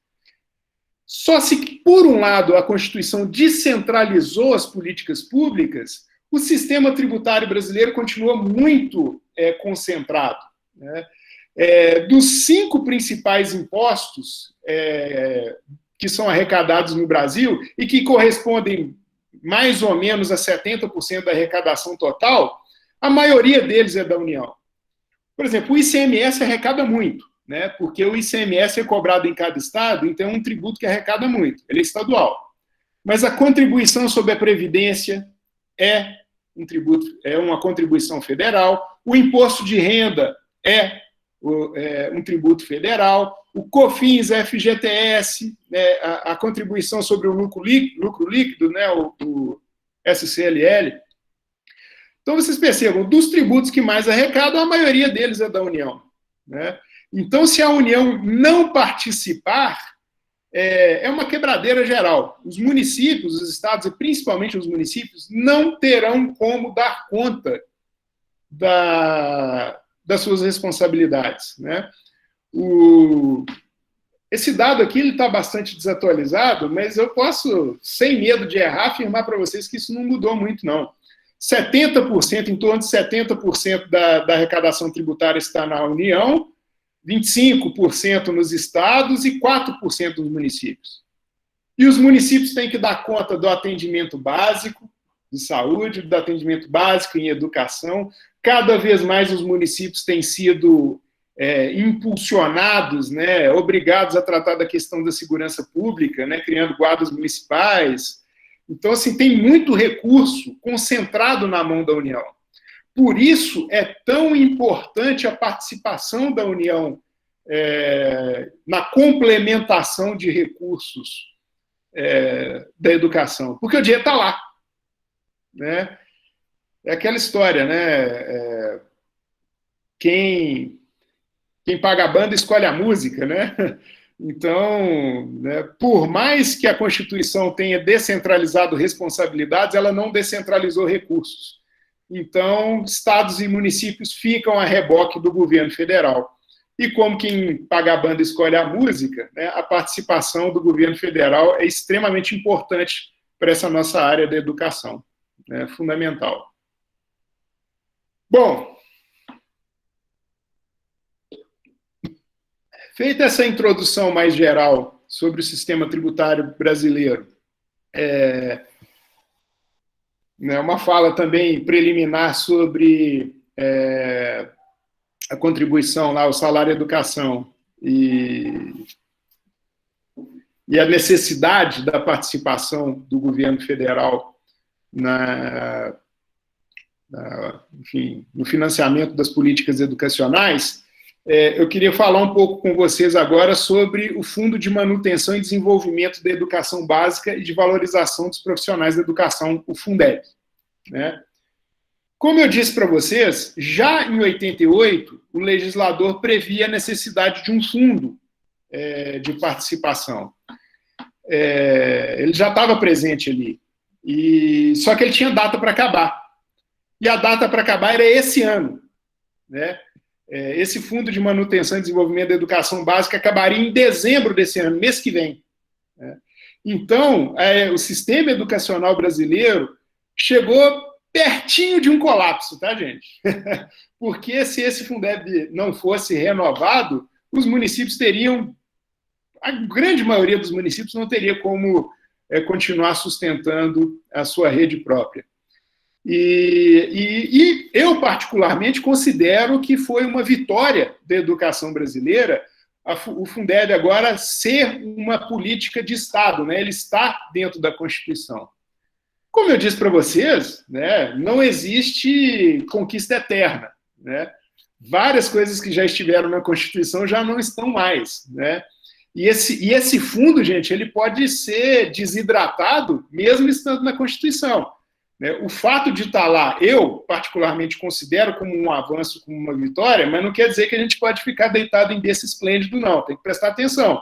Só se, por um lado, a Constituição descentralizou as políticas públicas, o sistema tributário brasileiro continua muito concentrado. Né? Dos 5 principais impostos que são arrecadados no Brasil e que correspondem mais ou menos a 70% da arrecadação total, a maioria deles é da União. Por exemplo, o ICMS arrecada muito, né? Porque o ICMS é cobrado em cada estado, então é um tributo que arrecada muito, ele é estadual. Mas a contribuição sobre a Previdência é um tributo, é uma contribuição federal, o imposto de renda é um tributo federal, o COFINS, FGTS, né, a contribuição sobre o lucro líquido, né, o SCLL. Então, vocês percebam, dos tributos que mais arrecadam, a maioria deles é da União. Né? Então, se a União não participar, é uma quebradeira geral. Os municípios, os estados, e principalmente os municípios, não terão como dar conta das suas responsabilidades, né? Esse dado aqui está bastante desatualizado, mas eu posso, sem medo de errar, afirmar para vocês que isso não mudou muito, não. 70%, em torno de 70% da arrecadação tributária está na União, 25% nos estados e 4% nos municípios. E os municípios têm que dar conta do atendimento básico de saúde, do atendimento básico em educação. Cada vez mais os municípios têm sido impulsionados, né, obrigados a tratar da questão da segurança pública, né, criando guardas municipais. Então, assim, tem muito recurso concentrado na mão da União. Por isso é tão importante a participação da União na complementação de recursos da educação, porque o dinheiro está lá, né? É aquela história, né? Quem paga a banda escolhe a música, né? Então, né, por mais que a Constituição tenha descentralizado responsabilidades, ela não descentralizou recursos. Então, estados e municípios ficam a reboque do governo federal. E como quem paga a banda escolhe a música, né, a participação do governo federal é extremamente importante para essa nossa área da educação. É fundamental. Bom, feita essa introdução mais geral sobre o sistema tributário brasileiro, uma fala também preliminar sobre a contribuição lá, o salário e educação, e a necessidade da participação do governo federal enfim, no financiamento das políticas educacionais. Eu queria falar um pouco com vocês agora sobre o Fundo de Manutenção e Desenvolvimento da Educação Básica e de Valorização dos Profissionais da Educação, o Fundeb, né? Como eu disse para vocês, já em 88, o legislador previa a necessidade de um fundo de participação. Ele já estava presente ali, só que ele tinha data para acabar. E a data para acabar era esse ano, né? Esse Fundo de Manutenção e Desenvolvimento da Educação Básica acabaria em dezembro desse ano, mês que vem, né? Então, o sistema educacional brasileiro chegou pertinho de um colapso, tá, gente? Porque se esse Fundeb não fosse renovado, os municípios teriam, a grande maioria dos municípios não teria como continuar sustentando a sua rede própria. E eu, particularmente, considero que foi uma vitória da educação brasileira o Fundeb agora ser uma política de Estado, né? Ele está dentro da Constituição. Como eu disse para vocês, né, não existe conquista eterna, né? Várias coisas que já estiveram na Constituição já não estão mais, né? E esse fundo, gente, ele pode ser desidratado mesmo estando na Constituição. O fato de estar lá, eu particularmente considero como um avanço, como uma vitória, mas não quer dizer que a gente pode ficar deitado em berço esplêndido, não. Tem que prestar atenção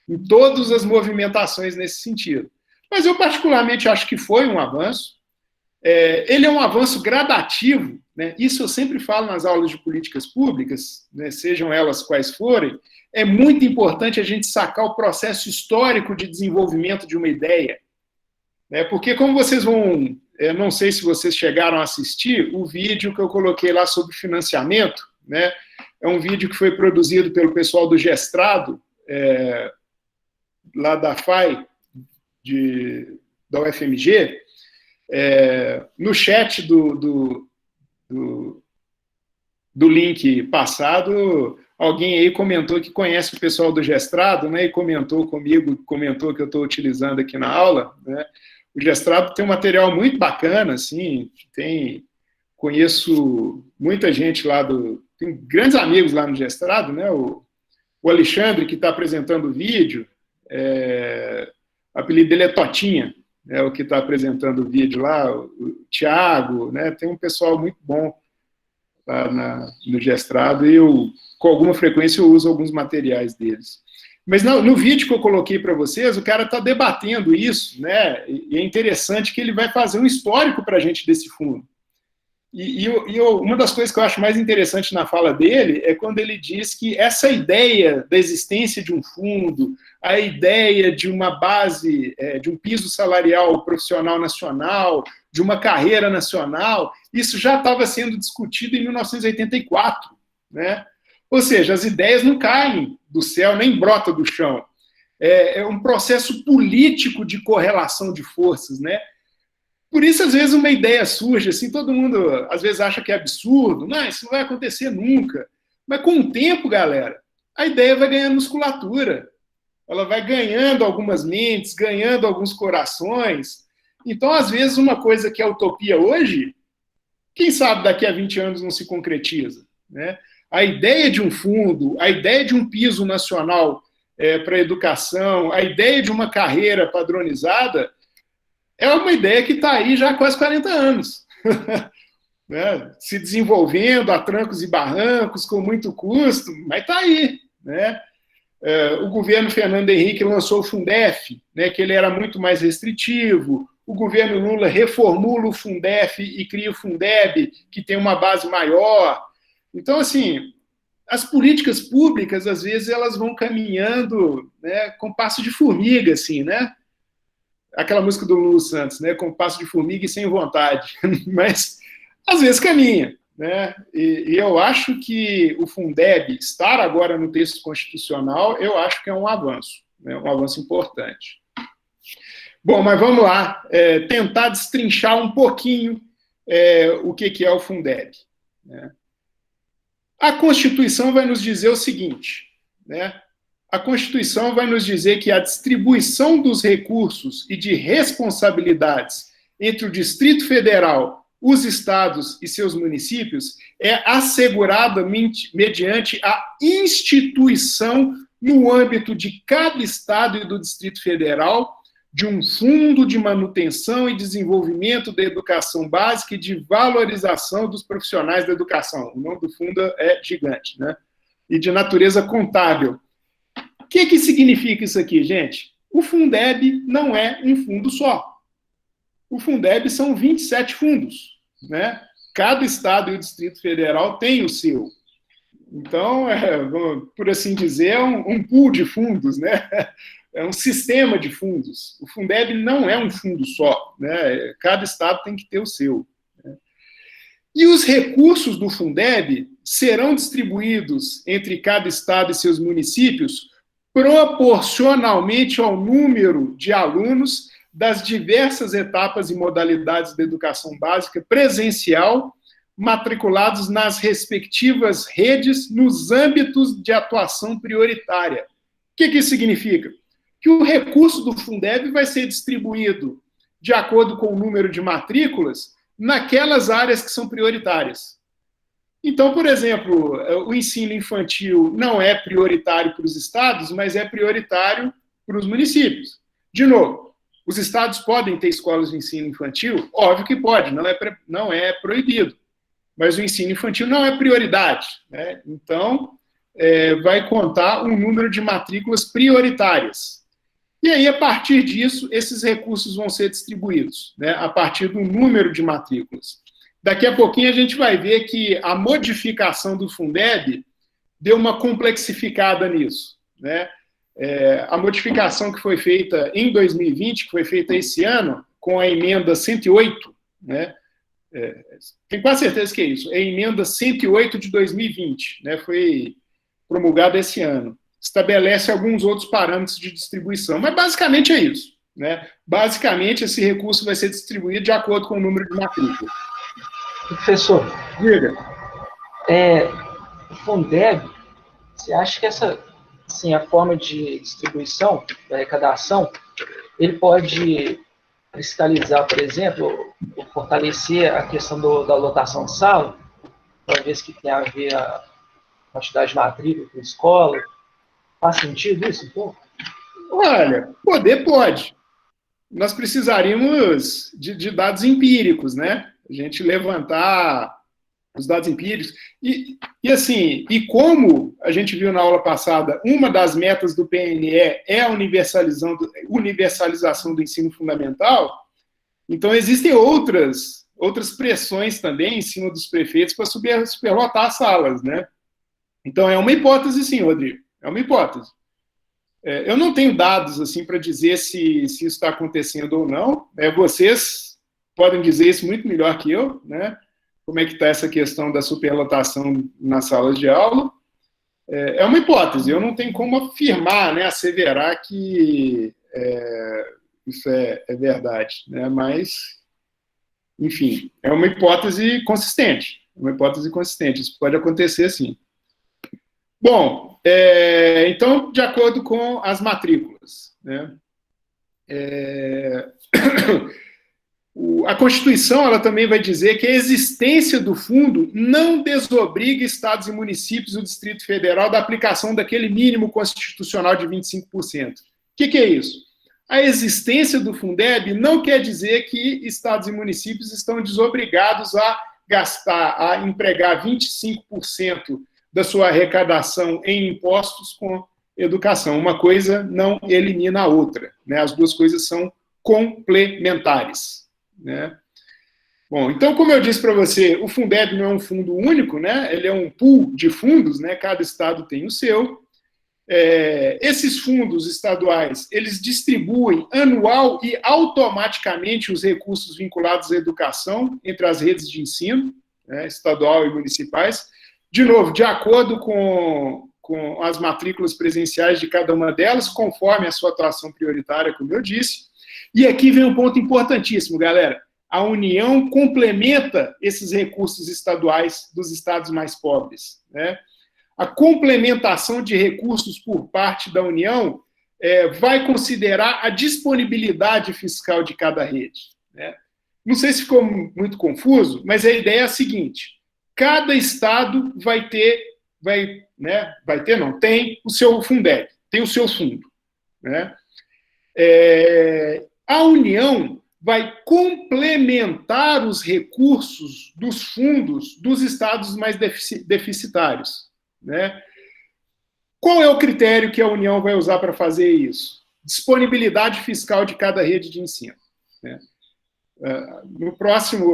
em todas as movimentações nesse sentido. Mas eu particularmente acho que foi um avanço. Ele é um avanço gradativo, né? Isso eu sempre falo nas aulas de políticas públicas, né, sejam elas quais forem. É muito importante a gente sacar o processo histórico de desenvolvimento de uma ideia. Porque como vocês vão... não sei se vocês chegaram a assistir o vídeo que eu coloquei lá sobre financiamento, né? É um vídeo que foi produzido pelo pessoal do Gestrado, lá da FAI, da UFMG. No chat do link passado, alguém aí comentou que conhece o pessoal do Gestrado, né? E comentou comigo, comentou que eu estou utilizando aqui na aula, né? O Gestrado tem um material muito bacana, assim, conheço muita gente lá tem grandes amigos lá no Gestrado, né? O Alexandre, que está apresentando o vídeo, o apelido dele é Totinha, o que está apresentando o vídeo lá, o Thiago, né? Tem um pessoal muito bom lá no Gestrado, e eu, com alguma frequência, eu uso alguns materiais deles. Mas no vídeo que eu coloquei para vocês, o cara está debatendo isso, né? E é interessante que ele vai fazer um histórico para a gente desse fundo. Uma das coisas que eu acho mais interessante na fala dele é quando ele diz que essa ideia da existência de um fundo, a ideia de uma base, de um piso salarial profissional nacional, de uma carreira nacional, isso já estava sendo discutido em 1984, né? Ou seja, as ideias não caem do céu, nem brotam do chão. É um processo político de correlação de forças, né? Por isso, às vezes, uma ideia surge, assim, todo mundo, às vezes, acha que é absurdo. Não, isso não vai acontecer nunca. Mas, com o tempo, galera, a ideia vai ganhando musculatura. Ela vai ganhando algumas mentes, ganhando alguns corações. Então, às vezes, uma coisa que é utopia hoje, quem sabe daqui a 20 anos não se concretiza, né? A ideia de um fundo, a ideia de um piso nacional para a educação, a ideia de uma carreira padronizada, é uma ideia que está aí já há quase 40 anos. Né? Se desenvolvendo a trancos e barrancos, com muito custo, mas está aí. Né? O governo Fernando Henrique lançou o Fundef, né, que ele era muito mais restritivo. O governo Lula reformula o Fundef e cria o Fundeb, que tem uma base maior. Então, assim, as políticas públicas, às vezes, elas vão caminhando, né, com passo de formiga, assim, né? Aquela música do Lulu Santos, né? Com passo de formiga e sem vontade. Mas, às vezes, caminha, né? E eu acho que o Fundeb estar agora no texto constitucional, eu acho que é um avanço, né? Um avanço importante. Bom, mas vamos lá, tentar destrinchar um pouquinho o que é o Fundeb, né? A Constituição vai nos dizer o seguinte, né? A Constituição vai nos dizer que a distribuição dos recursos e de responsabilidades entre o Distrito Federal, os estados e seus municípios é assegurada mediante a instituição, no âmbito de cada estado e do Distrito Federal, de um fundo de manutenção e desenvolvimento da educação básica e de valorização dos profissionais da educação. O nome do fundo é gigante, né? E de natureza contábil. O que significa isso aqui, gente? O Fundeb não é um fundo só. O Fundeb são 27 fundos, né? Cada estado e o Distrito Federal tem o seu. Então, por assim dizer, é um pool de fundos, né? É um sistema de fundos. O Fundeb não é um fundo só, né? Cada estado tem que ter o seu. Né? E os recursos do Fundeb serão distribuídos entre cada estado e seus municípios proporcionalmente ao número de alunos das diversas etapas e modalidades da educação básica presencial matriculados nas respectivas redes nos âmbitos de atuação prioritária. O que isso significa? Que o recurso do Fundeb vai ser distribuído de acordo com o número de matrículas naquelas áreas que são prioritárias. Então, por exemplo, o ensino infantil não é prioritário para os estados, mas é prioritário para os municípios. De novo, os estados podem ter escolas de ensino infantil? Óbvio que pode, não é proibido. Mas o ensino infantil não é prioridade, né? Então, vai contar um número de matrículas prioritárias. E aí, a partir disso, esses recursos vão ser distribuídos, né, a partir do número de matrículas. Daqui a pouquinho a gente vai ver que a modificação do Fundeb deu uma complexificada nisso, né? A modificação que foi feita em 2020, que foi feita esse ano, com a emenda 108, né? Tenho quase certeza que é isso, é a emenda 108 de 2020, né? Foi promulgada esse ano. Estabelece alguns outros parâmetros de distribuição, mas basicamente é isso, né? Basicamente, esse recurso vai ser distribuído de acordo com o número de matrícula. Professor, diga. O Fundeb, você acha que essa, assim, a forma de distribuição, da arrecadação, ele pode cristalizar, por exemplo, ou fortalecer a questão da lotação de sala, uma vez que tem a ver a quantidade de matrícula para a escola? Faz sentido isso, então? Olha, poder pode. Nós precisaríamos de dados empíricos, né? A gente levantar os dados empíricos. Assim, e como a gente viu na aula passada, uma das metas do PNE é a universalização do ensino fundamental, então existem outras pressões também em cima dos prefeitos para superlotar as salas, né? Então, é uma hipótese, sim, Rodrigo, é uma hipótese. Eu não tenho dados assim para dizer se isso está acontecendo ou não. Vocês podem dizer isso muito melhor que eu, né? Como é que está essa questão da superlotação nas salas de aula. É uma hipótese, eu não tenho como afirmar, né, asseverar que isso é verdade, né? Mas, enfim, é uma hipótese consistente. Isso pode acontecer, sim. Bom, então, de acordo com as matrículas, né, a Constituição ela também vai dizer que a existência do fundo não desobriga estados e municípios e o Distrito Federal da aplicação daquele mínimo constitucional de 25%. O que é isso? A existência do Fundeb não quer dizer que estados e municípios estão desobrigados a gastar, a empregar 25% da sua arrecadação em impostos com educação. Uma coisa não elimina a outra, né? As duas coisas são complementares, né? Bom, então, como eu disse para você, o Fundeb não é um fundo único, né? Ele é um pool de fundos, né? Cada estado tem o seu. Esses fundos estaduais, eles distribuem anual e automaticamente os recursos vinculados à educação entre as redes de ensino, né, estadual e municipais, de novo, de acordo com as matrículas presenciais de cada uma delas, conforme a sua atuação prioritária, como eu disse. E aqui vem um ponto importantíssimo, galera. A União complementa esses recursos estaduais dos estados mais pobres, né? A complementação de recursos por parte da União vai considerar a disponibilidade fiscal de cada rede, né? Não sei se ficou muito confuso, mas a ideia é a seguinte: cada estado tem o seu Fundeb, tem o seu fundo, né? A União vai complementar os recursos dos fundos dos estados mais deficitários, né? Qual é o critério que a União vai usar para fazer isso? Disponibilidade fiscal de cada rede de ensino, né?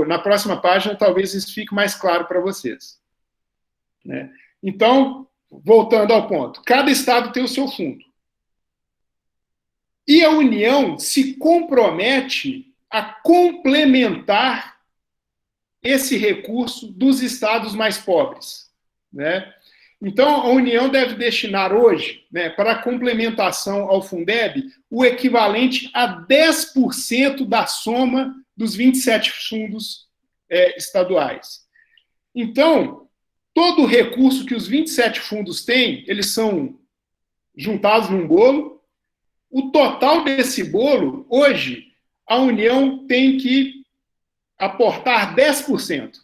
Na próxima página, talvez isso fique mais claro para vocês, né? Então, voltando ao ponto, cada estado tem o seu fundo. E a União se compromete a complementar esse recurso dos estados mais pobres, né? Então, a União deve destinar hoje, né, para a complementação ao Fundeb, o equivalente a 10% da soma dos 27 fundos estaduais. Então, todo o recurso que os 27 fundos têm, eles são juntados num bolo. O total desse bolo, hoje, a União tem que aportar 10%.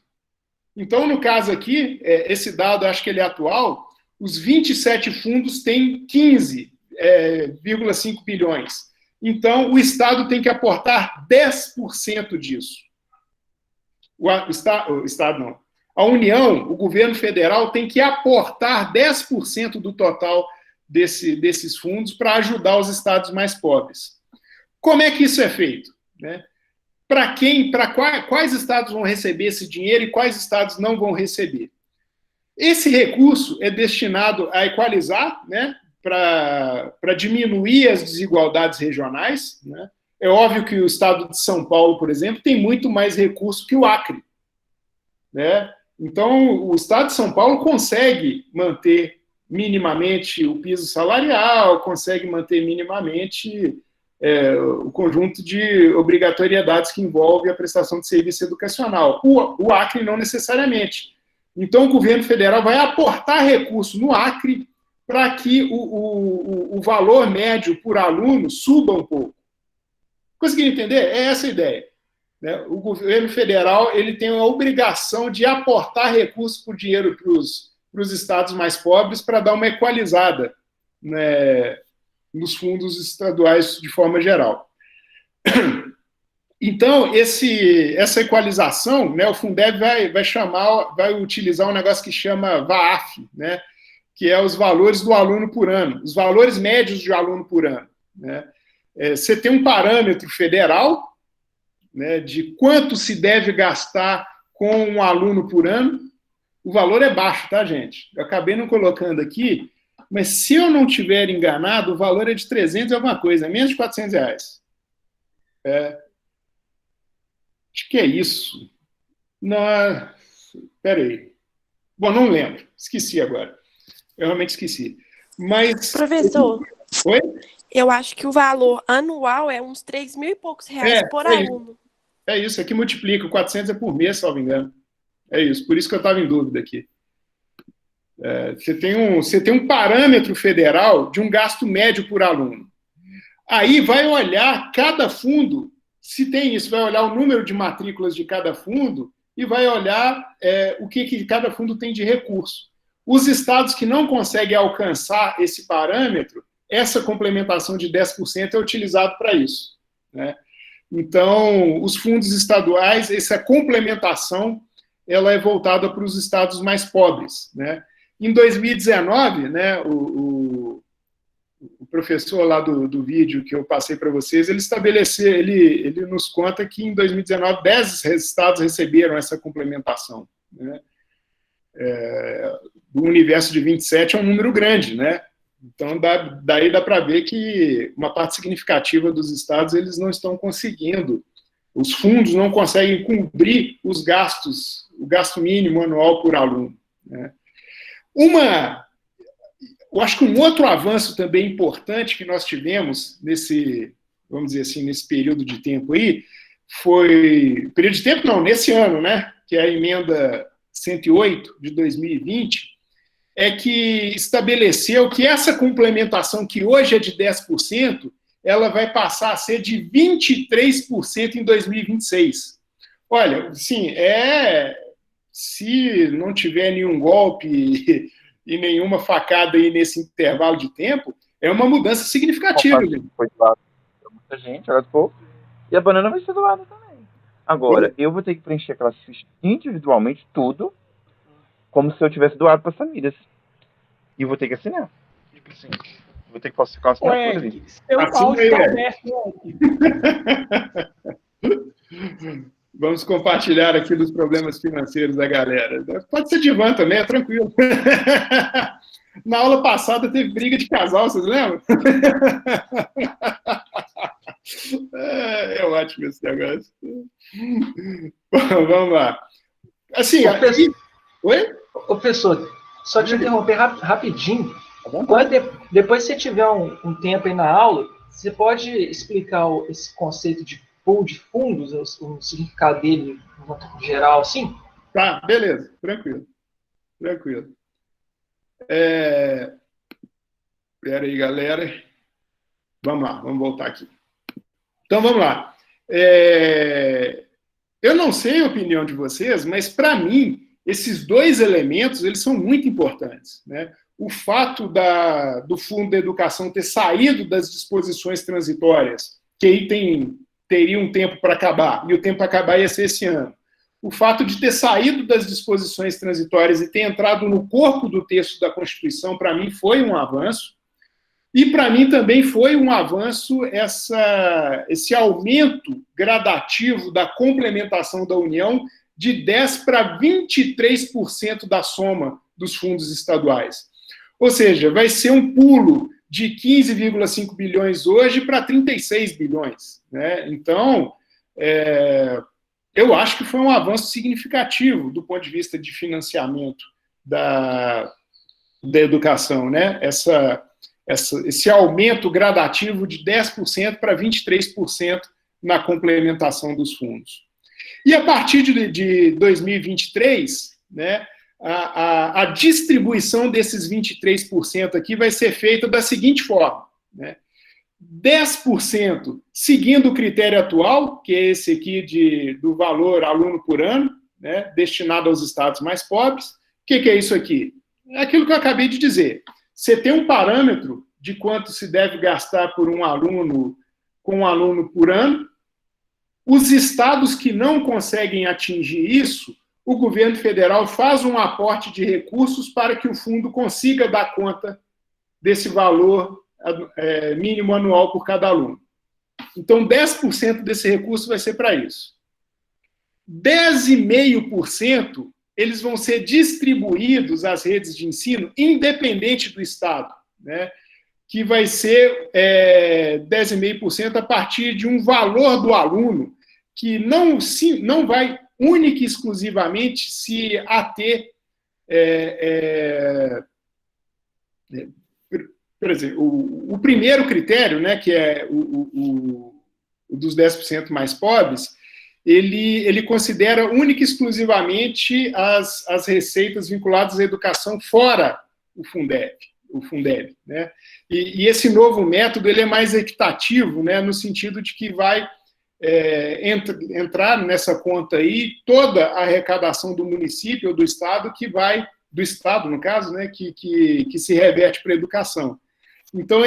Então, no caso aqui, esse dado, acho que ele é atual, os 27 fundos têm 15,5 bilhões. Então, o Estado tem que aportar 10% disso. O Estado não. A União, o governo federal, tem que aportar 10% do total desses fundos para ajudar os estados mais pobres. Como é que isso é feito, né? Quais estados vão receber esse dinheiro e quais estados não vão receber? Esse recurso é destinado a equalizar, né, para diminuir as desigualdades regionais, né? É óbvio que o estado de São Paulo, por exemplo, tem muito mais recurso que o Acre, né? Então, o estado de São Paulo consegue manter minimamente o piso salarial, consegue manter minimamente o conjunto de obrigatoriedades que envolve a prestação de serviço educacional. O Acre não necessariamente. Então, o governo federal vai aportar recurso no Acre para que o valor médio por aluno suba um pouco. Conseguiram entender? É essa a ideia, né? O governo federal ele tem a obrigação de aportar recursos por dinheiro para os estados mais pobres para dar uma equalizada, né, nos fundos estaduais de forma geral. Então, essa equalização, né, o Fundeb vai utilizar um negócio que chama VAAF, né, que é os valores do aluno por ano, os valores médios de aluno por ano. Né? Você tem um parâmetro federal, né, de quanto se deve gastar com um aluno por ano. O valor é baixo, tá, gente? Eu acabei não colocando aqui, mas se eu não estiver enganado, o valor é de 300 e alguma coisa, menos de R$400. Acho que é isso. Peraí. Bom, não lembro. Esqueci agora. Eu realmente esqueci. Mas... Professor, oi? eu acho que o valor anual é uns 3 mil e poucos reais por aluno. É isso, aqui multiplica. 400 é por mês, salvo engano. É isso, por isso que eu estava em dúvida aqui. Você tem um parâmetro federal de um gasto médio por aluno. Aí vai olhar cada fundo, se tem isso, vai olhar o número de matrículas de cada fundo e vai olhar o que cada fundo tem de recurso. Os estados que não conseguem alcançar esse parâmetro, essa complementação de 10% é utilizado para isso. Né? Então, os fundos estaduais, essa complementação, ela é voltada para os estados mais pobres. Né? Em 2019, né, o professor lá do vídeo que eu passei para vocês, ele estabeleceu, ele nos conta que em 2019, 10 estados receberam essa complementação. Né? Do universo de 27 é um número grande, né? Então, daí dá para ver que uma parte significativa dos estados eles não estão conseguindo, os fundos não conseguem cobrir os gastos, o gasto mínimo anual por aluno. Né? Eu acho que um outro avanço também importante que nós tivemos vamos dizer assim, nesse período de tempo aí, período de tempo não, nesse ano, né? Que é a emenda 108 de 2020, é que estabeleceu que essa complementação, que hoje é de 10%, ela vai passar a ser de 23% em 2026. Olha, sim, se não tiver nenhum golpe e nenhuma facada aí nesse intervalo de tempo, é uma mudança significativa. Foi doado para muita gente, e a banana vai ser doada também. Agora, eu vou ter que preencher aquelas fichas individualmente, tudo, como se eu tivesse doado para as famílias. E vou ter que assinar. Tipo assim, vou ter que falsificar uma assinatura ali. Seu áudio está aberto. Vamos compartilhar aqui dos problemas financeiros da galera. Pode ser divã também, é tranquilo. Na aula passada teve briga de casal, vocês lembram? É ótimo esse negócio. Bom, vamos lá. Assim, oi? Professor, só te interromper rapidinho. Depois, se você tiver um tempo aí na aula, você pode explicar esse conceito de pool de fundos, o significado dele no geral, assim? Tá, beleza, tranquilo. Espera aí, galera. Vamos lá, vamos voltar aqui. Então, vamos lá. Eu não sei a opinião de vocês, mas, para mim, esses dois elementos, eles são muito importantes. Né? O fato do Fundo da Educação ter saído das disposições transitórias, que aí teria um tempo para acabar, e o tempo para acabar ia ser esse ano. O fato de ter saído das disposições transitórias e ter entrado no corpo do texto da Constituição, para mim, foi um avanço. E, para mim, também foi um avanço esse aumento gradativo da complementação da União de 10% para 23% da soma dos fundos estaduais. Ou seja, vai ser um pulo de 15,5 bilhões hoje para 36 bilhões. Né? Então, eu acho que foi um avanço significativo do ponto de vista de financiamento da educação, né? Esse aumento gradativo de 10% para 23% na complementação dos fundos. E a partir de 2023, né, a distribuição desses 23% aqui vai ser feita da seguinte forma, né? 10% seguindo o critério atual, que é esse aqui do valor aluno por ano, né, destinado aos estados mais pobres. O que é isso aqui? É aquilo que eu acabei de dizer. Você tem um parâmetro de quanto se deve gastar por com um aluno por ano, Os estados que não conseguem atingir isso, o governo federal faz um aporte de recursos para que o fundo consiga dar conta desse valor mínimo anual por cada aluno. Então, 10% desse recurso vai ser para isso. 10,5% eles vão ser distribuídos às redes de ensino, independente do estado, né? Que vai ser 10,5% a partir de um valor do aluno que não vai única e exclusivamente se ater, por exemplo, o primeiro critério, né, que é o dos 10% mais pobres, ele considera única e exclusivamente as receitas vinculadas à educação fora o Fundeb, né? E esse novo método ele é mais equitativo, né, no sentido de que vai entrar nessa conta aí toda a arrecadação do município ou do estado do estado, no caso, né, que se reverte para a educação. Então,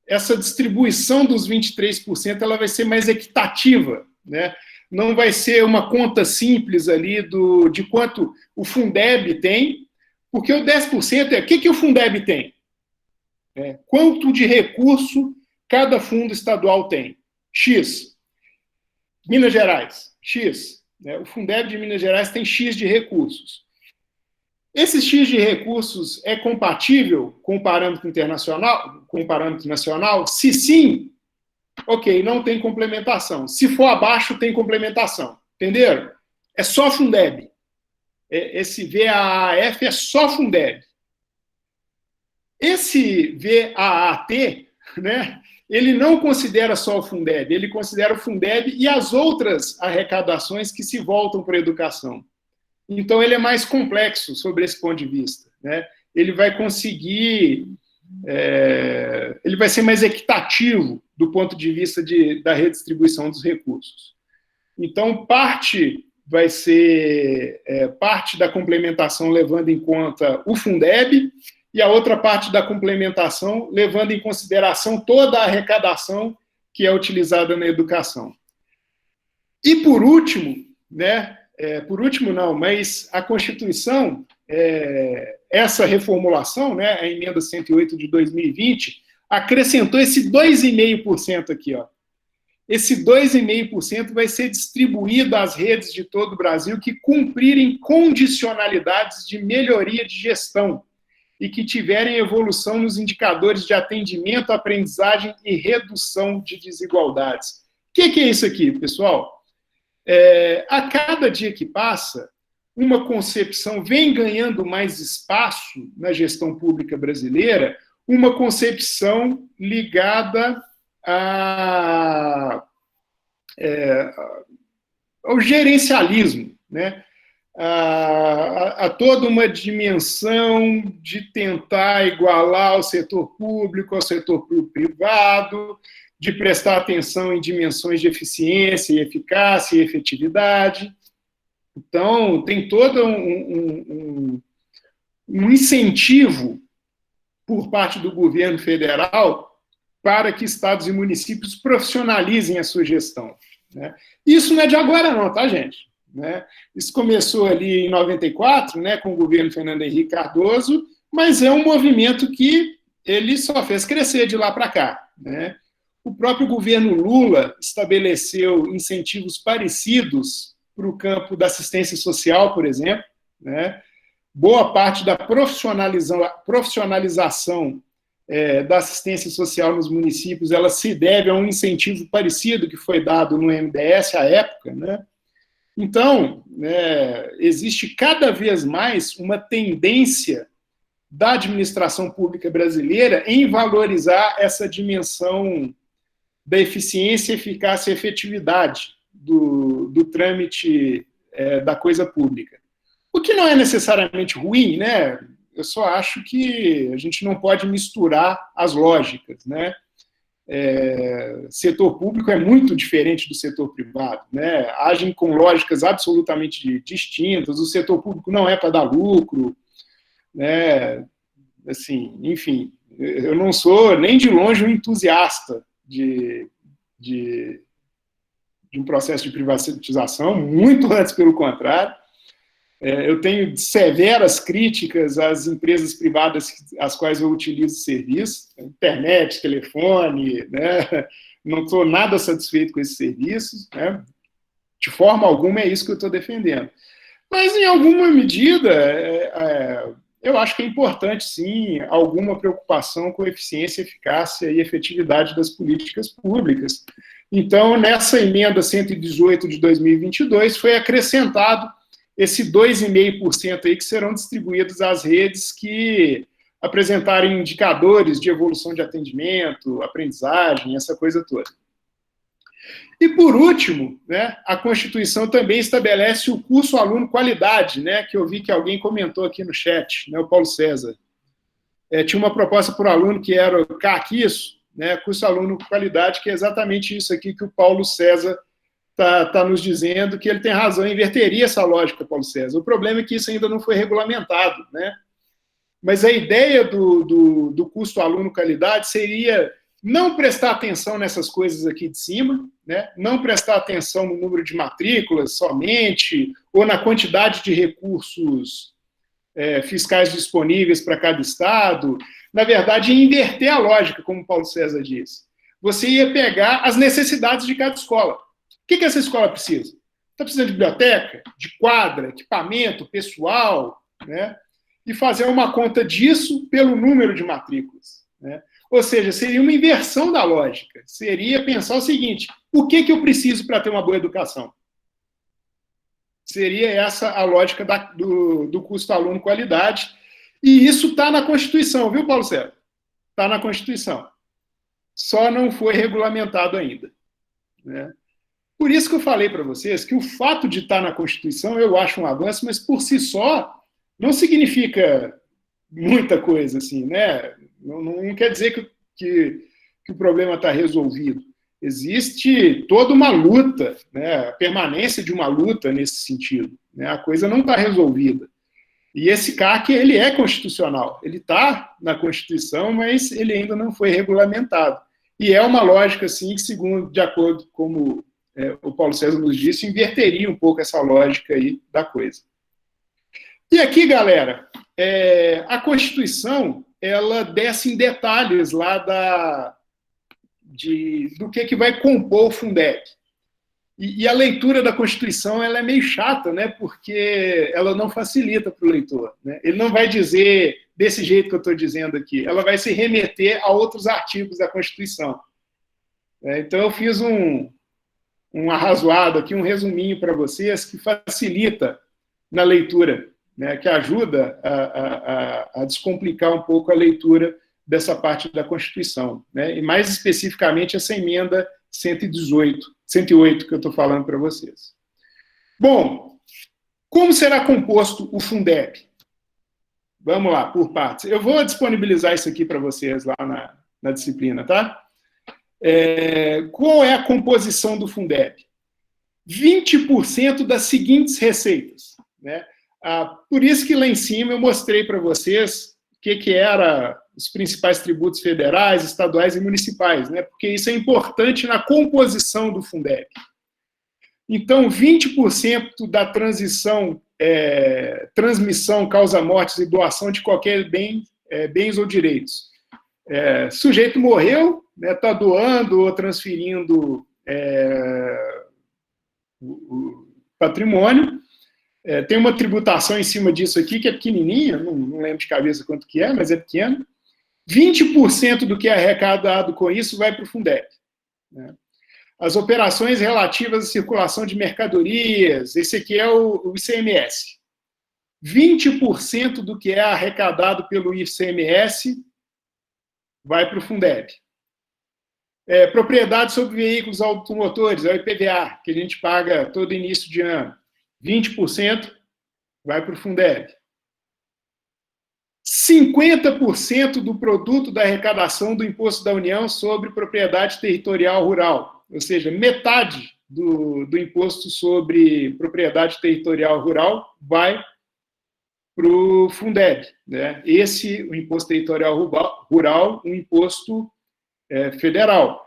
essa distribuição dos 23% ela vai ser mais equitativa, né? Não vai ser uma conta simples ali de quanto o Fundeb tem, porque o 10% o que o Fundeb tem? Quanto de recurso cada fundo estadual tem? X. Minas Gerais, X. O Fundeb de Minas Gerais tem X de recursos. Esse X de recursos é compatível com o parâmetro internacional, com o parâmetro nacional? Se sim, ok, não tem complementação. Se for abaixo, tem complementação. Entenderam? É só Fundeb. Esse VAAF é só Fundeb. Esse VAAT, né, ele não considera só o Fundeb, ele considera o Fundeb e as outras arrecadações que se voltam para a educação. Então, ele é mais complexo sobre esse ponto de vista, né? Ele vai conseguir... ele vai ser mais equitativo do ponto de vista da redistribuição dos recursos. Então, parte vai ser parte da complementação levando em conta o Fundeb e a outra parte da complementação levando em consideração toda a arrecadação que é utilizada na educação. E, por último, né, por último não, mas a Constituição, essa reformulação, né, a emenda 108 de 2020, acrescentou esse 2,5% aqui, ó. Esse 2,5% vai ser distribuído às redes de todo o Brasil que cumprirem condicionalidades de melhoria de gestão e que tiverem evolução nos indicadores de atendimento, aprendizagem e redução de desigualdades. O que é isso aqui, pessoal? A cada dia que passa, uma concepção vem ganhando mais espaço na gestão pública brasileira, uma concepção ligada ao gerencialismo, né? A toda uma dimensão de tentar igualar o setor público ao setor privado, de prestar atenção em dimensões de eficiência, eficácia e efetividade. Então, tem todo um incentivo por parte do governo federal para que estados e municípios profissionalizem a sua gestão, né? Isso não é de agora não, tá, gente? Né? Isso começou ali em 94, né, com o governo Fernando Henrique Cardoso, mas é um movimento que ele só fez crescer de lá para cá, né? O próprio governo Lula estabeleceu incentivos parecidos para o campo da assistência social, por exemplo, né? Boa parte da profissionalização da assistência social nos municípios, ela se deve a um incentivo parecido que foi dado no MDS à época, né? Então, existe cada vez mais uma tendência da administração pública brasileira em valorizar essa dimensão da eficiência, eficácia e efetividade do trâmite da coisa pública. O que não é necessariamente ruim, né? Eu só acho que a gente não pode misturar as lógicas, né? Setor público é muito diferente do setor privado, né? Agem com lógicas absolutamente distintas. O setor público não é para dar lucro, né? Assim, enfim, eu não sou nem de longe um entusiasta de de um processo de privatização, muito antes, pelo contrário. Eu tenho severas críticas às empresas privadas às quais eu utilizo serviço, internet, telefone, né? Não estou nada satisfeito com esses serviços, né? De forma alguma é isso que eu estou defendendo. Mas, em alguma medida, eu acho que é importante, sim, alguma preocupação com eficiência, eficácia e efetividade das políticas públicas. Então, nessa emenda 118 de 2022, foi acrescentado esse 2,5% aí que serão distribuídos às redes que apresentarem indicadores de evolução de atendimento, aprendizagem, essa coisa toda. E, por último, né, a Constituição também estabelece o curso aluno qualidade, né, que eu vi que alguém comentou aqui no chat, né, o Paulo César. Tinha uma proposta para o aluno que era o CAQ, né, curso aluno qualidade, que é exatamente isso aqui que o Paulo César está nos dizendo, que ele tem razão, inverteria essa lógica, Paulo César. O problema é que isso ainda não foi regulamentado, né? Mas a ideia do custo aluno-qualidade seria não prestar atenção nessas coisas aqui de cima, né? Não prestar atenção no número de matrículas somente, ou na quantidade de recursos fiscais disponíveis para cada estado. Na verdade, inverter a lógica, como o Paulo César disse. Você ia pegar as necessidades de cada escola. O que essa escola precisa? Está precisando de biblioteca, de quadra, equipamento, pessoal, né? E fazer uma conta disso pelo número de matrículas, né? Ou seja, seria uma inversão da lógica. Seria pensar o seguinte: o que eu preciso para ter uma boa educação? Seria essa a lógica do custo aluno qualidade. E isso está na Constituição, viu, Paulo César? Está na Constituição. Só não foi regulamentado ainda, né? Por isso que eu falei para vocês que o fato de estar na Constituição eu acho um avanço, mas por si só não significa muita coisa, assim, né? Não quer dizer que o problema está resolvido. Existe toda uma luta, né? A permanência de uma luta nesse sentido, né? A coisa não está resolvida. E esse CAC, ele é constitucional. Ele está na Constituição, mas ele ainda não foi regulamentado. E é uma lógica, assim, que, segundo, de acordo com o Paulo César nos disse, inverteria um pouco essa lógica aí da coisa. E aqui, galera, a Constituição, ela desce em detalhes lá do que vai compor o Fundeb. E a leitura da Constituição, ela é meio chata, né, porque ela não facilita para o leitor, né? Ele não vai dizer desse jeito que eu estou dizendo aqui, ela vai se remeter a outros artigos da Constituição. Então, eu fiz um arrazoado aqui, um resuminho para vocês, que facilita na leitura, né, que ajuda a descomplicar um pouco a leitura dessa parte da Constituição, né, e mais especificamente essa emenda 108 que eu estou falando para vocês. Bom, como será composto o Fundeb? Vamos lá, por partes. Eu vou disponibilizar isso aqui para vocês lá na disciplina, tá? Qual é a composição do Fundeb? 20% das seguintes receitas, né? Por isso que lá em cima eu mostrei para vocês o que eram os principais tributos federais, estaduais e municipais, né? Porque isso é importante na composição do Fundeb. Então, 20% da transmissão, causa-mortes e doação de qualquer bens ou direitos. Sujeito morreu, está doando ou transferindo o patrimônio. Tem uma tributação em cima disso aqui, que é pequenininha, não lembro de cabeça quanto que é, mas é pequeno. 20% do que é arrecadado com isso vai para o Fundeb, né? As operações relativas à circulação de mercadorias, esse aqui é o ICMS. 20% do que é arrecadado pelo ICMS vai para o Fundeb. Propriedade sobre veículos automotores, é o IPVA, que a gente paga todo início de ano. 20% vai para o Fundeb. 50% do produto da arrecadação do Imposto da União sobre propriedade territorial rural, ou seja, metade do imposto sobre propriedade territorial rural vai para o Fundeb, né? O imposto territorial rural, um imposto federal.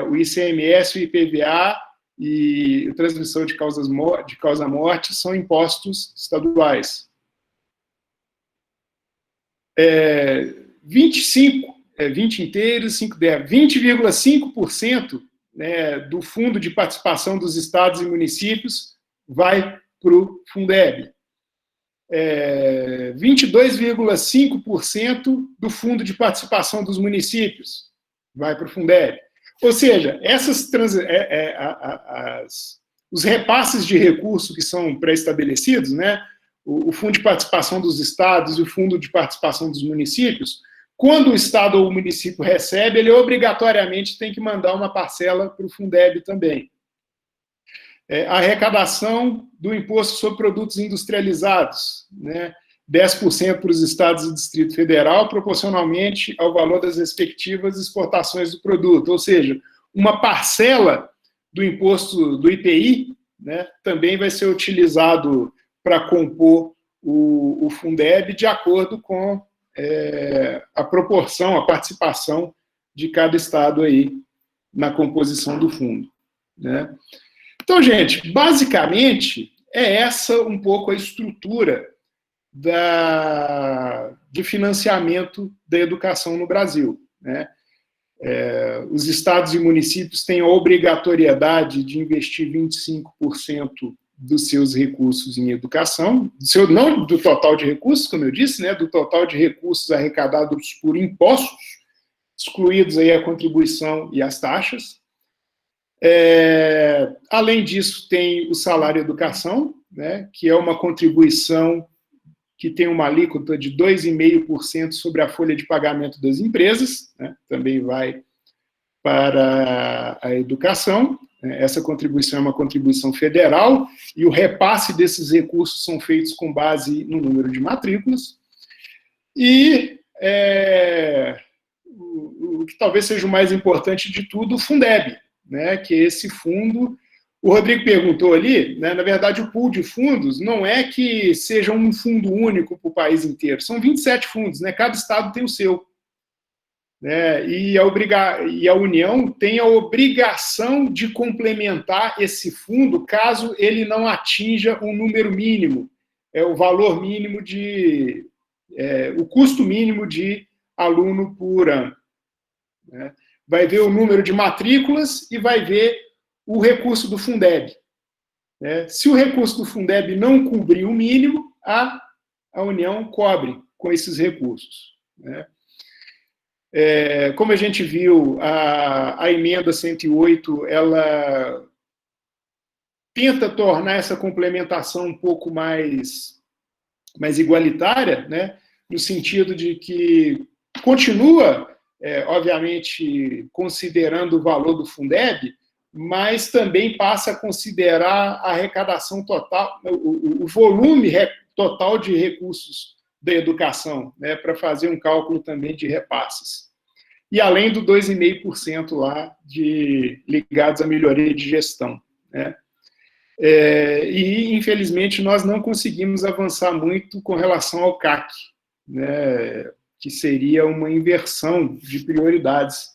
o ICMS, o IPVA e a transmissão de causa-morte são impostos estaduais. 20 inteiros, 20,5%, né, do fundo de participação dos estados e municípios vai para o Fundeb. 22,5% do fundo de participação dos municípios vai para o Fundeb. Ou seja, os repasses de recurso que são pré-estabelecidos, né, o fundo de participação dos estados e o fundo de participação dos municípios, quando o estado ou o município recebe, ele obrigatoriamente tem que mandar uma parcela para o Fundeb também. A arrecadação do imposto sobre produtos industrializados, né, 10% para os estados e Distrito Federal, proporcionalmente ao valor das respectivas exportações do produto. Ou seja, uma parcela do imposto do IPI, né, também vai ser utilizado para compor o Fundeb de acordo com a proporção, a participação de cada estado aí na composição do fundo, né? Então, gente, basicamente, é essa um pouco a estrutura de financiamento da educação no Brasil, né? Os estados e municípios têm a obrigatoriedade de investir 25% dos seus recursos em educação, não do total de recursos, como eu disse, né, do total de recursos arrecadados por impostos, excluídos aí a contribuição e as taxas. Além disso, tem o salário educação, né, que é uma contribuição que tem uma alíquota de 2,5% sobre a folha de pagamento das empresas, né, também vai para a educação. Essa contribuição é uma contribuição federal e o repasse desses recursos são feitos com base no número de matrículas. E o que talvez seja o mais importante de tudo, o Fundeb, né, que é esse fundo. O Rodrigo perguntou ali, né, na verdade, o pool de fundos não é que seja um fundo único para o país inteiro, são 27 fundos, né, cada estado tem o seu. Né, e a União tem a obrigação de complementar esse fundo caso ele não atinja um número mínimo, o valor mínimo o custo mínimo de aluno por ano. Né. Vai ver o número de matrículas e vai ver o recurso do Fundeb. Né. Se o recurso do Fundeb não cobrir o mínimo, a União cobre com esses recursos. Né. Como a gente viu, a emenda 108, ela tenta tornar essa complementação um pouco mais igualitária, né, no sentido de que continua, obviamente, considerando o valor do Fundeb, mas também passa a considerar a arrecadação total, o volume total de recursos da educação, né, para fazer um cálculo também de repasses. E além do 2,5% lá ligados à melhoria de gestão. Né. E, infelizmente, nós não conseguimos avançar muito com relação ao CAC, né, que seria uma inversão de prioridades